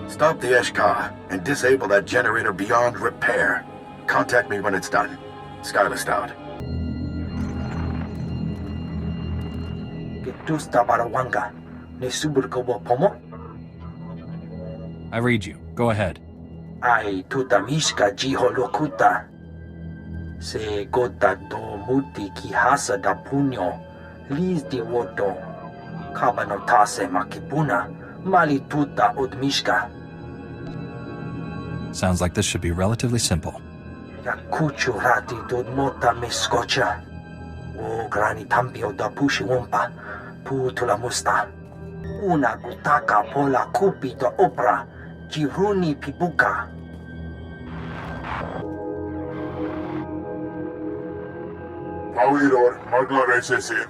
Stop the Eshkar and disable that generator beyond repair. Contact me when it's done. Skylist out. I read you. Go ahead. Ai tutamishka jiholokuta. Se gota do muti ki hasa da punyo. Liz di woto. Kabanotase makibuna. Mali tuta odmishka. Sounds like this should be relatively simple. Yakuchu rati dodmota meskocha. O grani tampio da pushi wumpa. Putula musta. Una gutaka pola kupi do opera. Jiruni pibuka. Awiror, magla resesin.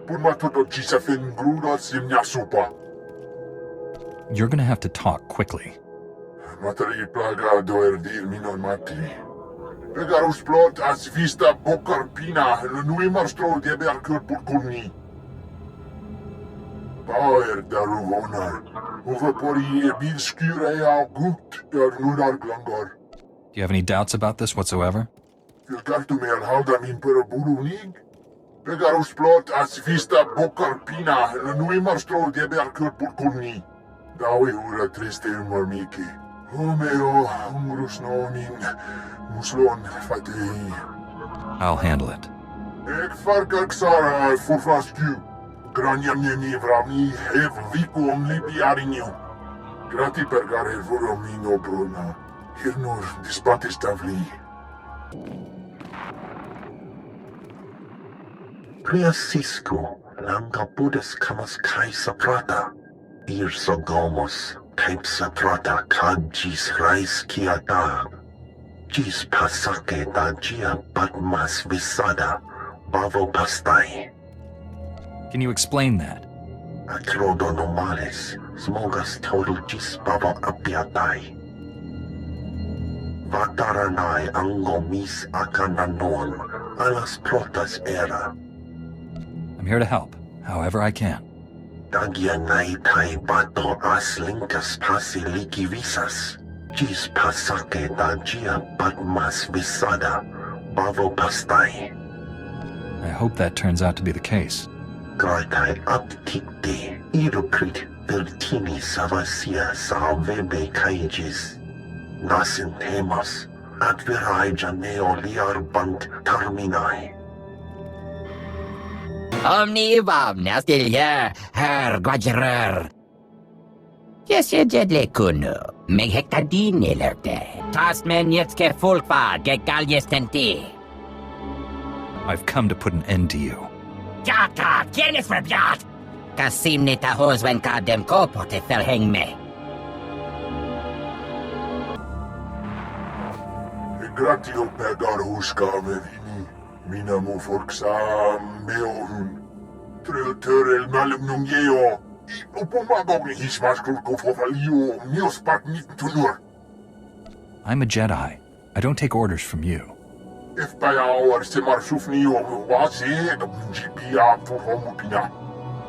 Purma todo chisafin gruda simnya supa. You're gonna have to talk quickly. Matari plaga doerdir minon matri. Regarus plot as vista bokar pina, lenui marstro de berkur purkurni. Power daruvonar. Overpori bil skure au gut der nunar glangor. Do you have any doubts about this whatsoever? Filgartu me al haldam impero burunig. Regarus plot as vista bokar pina, lenui marstro de berkur purkurni. Dawi ura triste marmiki. Homeo umrus nomin muslon fatei. I'll handle it. Ek farkar ksara furfasku. Graniamni vravni hev vikum lipiarinio. Grati pergare voromino bruna. Hirnur dispatis tavli. Priasisco, langa budas kamas kai saprata. Irsogomos, type saprata kad gis rais kiata. Gis pasake da gia batmas visada, bavo pastai. Can you explain that? Atrodo normales, smogas total gis bavo apiatai. Vataranai ango mis akananon, alas protas era. I'm here to help, however I can. Dagia nai tai bato as linkas pasi liki visas. Gis pasake da gia batmas visada, bavo pastai. I hope that turns out to be the case. Gratai aptikte, iruprit vertini savasia salvebe kaijis. Nasin temas, advirai janeo liar bant terminai. Omni vamnas diljer, her guajerer. Jesse jedle kuno, meg hektadine lerte. Tas men jetske folkva, gegaljestenti. I've come to put an end to you. Jata, kienes verbiat! Kasim nita hosven kadem kopo te felheng me. Gratio pegar huska medini. Mina mo forksa meohun. Treuter el malum nungeo. I upumagog ni hismaskur ko fofalio. Mios part nit tunur. I'm a Jedi. I don't take orders from you. If by our semarsufnio was it, Jibia for Homupina.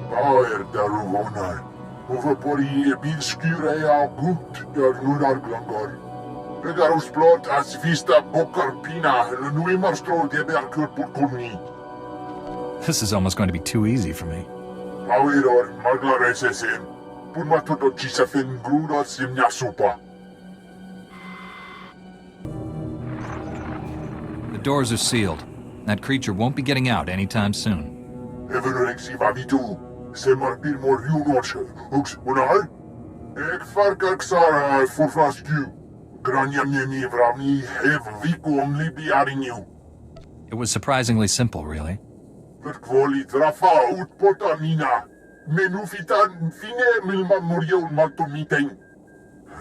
Power Daruvonar. Overpori Bilskure gut der Nunarglangor. Regarus plot as vista Bokarpina, Nuimarstro de Berkut Purkuni. This is almost going to be too easy for me. Power or Maglaresesim. Purmatuto Chisafin Gruda Simnyasupa. The doors are sealed. That creature won't be getting out anytime soon. Everexi Vavitu. Semarpir more Runosha. Hooks Unar? Ek Farkaksara Furfasku. Granyamni Vravni have Vikum Libiarinu. It was surprisingly simple, really. Verkvoli Trafa Utpotamina. Menufitan Fine Milma Murio Maltumiteng.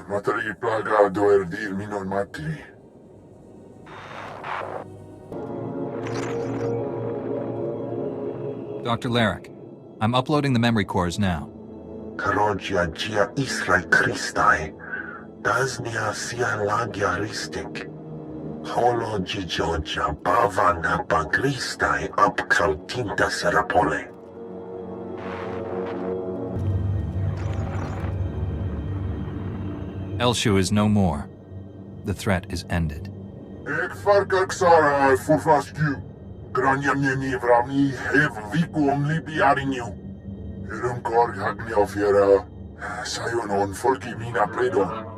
Matari Plaga Doerdir Minon Matri. Dr. Larrick, I'm uploading the memory cores now. Karogia Gia Israel Christai. Daznia Sia Lagiaristic. Holo Gijoja Bavana Bagristai Upcal Tinta Serapole. Elshu is no more. The threat is ended. Ek Farkaksara Furfasku. Granyamni Vravni have Vikum Libiarinu. Erumkor Hagniofera. Sayonon Folki Mina Predo.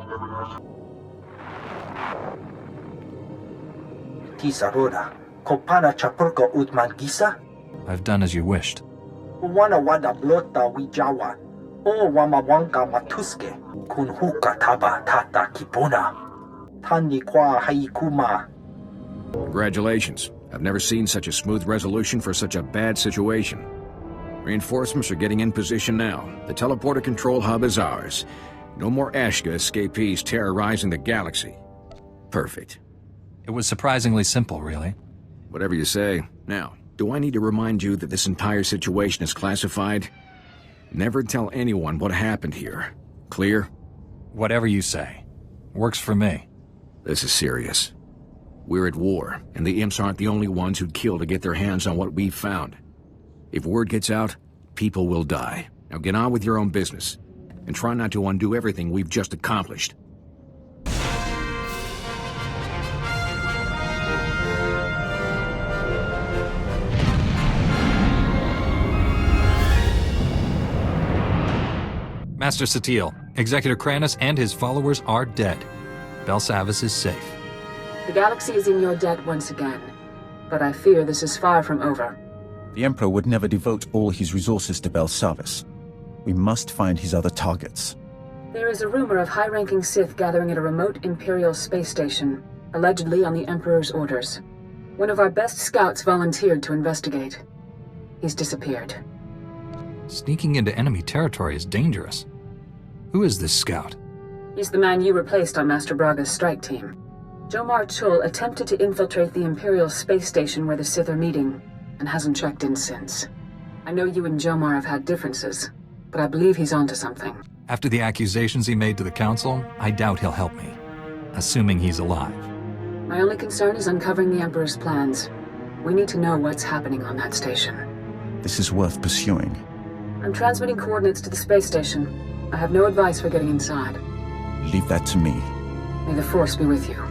Tisaroda, Kopana Chapurko Utman Gisa, I've done as you wished. Wana Wada Blota Wijawa, O Wamawanka Matuske, Kunhuka Taba Tata Kipona, Tani Kwa Haikuma. Congratulations. I've never seen such a smooth resolution for such a bad situation. Reinforcements are getting in position now. The teleporter control hub is ours. No more Ashka escapees terrorizing the galaxy. Perfect. It was surprisingly simple, really. Whatever you say. Now, do I need to remind you that this entire situation is classified? Never tell anyone what happened here. Clear? Whatever you say. Works for me. This is serious. We're at war, and the imps aren't the only ones who'd kill to get their hands on what we've found. If word gets out, people will die. Now get on with your own business, and try not to undo everything we've just accomplished. Master Satele, Executor Kranis and his followers are dead. Belsavis is safe. The galaxy is in your debt once again, but I fear this is far from over. The Emperor would never devote all his resources to Belsavis. We must find his other targets. There is a rumor of high-ranking Sith gathering at a remote Imperial space station, allegedly on the Emperor's orders. One of our best scouts volunteered to investigate. He's disappeared. Sneaking into enemy territory is dangerous. Who is this scout? He's the man you replaced on Master Braga's strike team. Jomar Chul attempted to infiltrate the Imperial space station where the Sith are meeting, and hasn't checked in since. I know you and Jomar have had differences, but I believe he's onto something. After the accusations he made to the Council, I doubt he'll help me. Assuming he's alive. My only concern is uncovering the Emperor's plans. We need to know what's happening on that station. This is worth pursuing. I'm transmitting coordinates to the space station. I have no advice for getting inside. Leave that to me. May the Force be with you.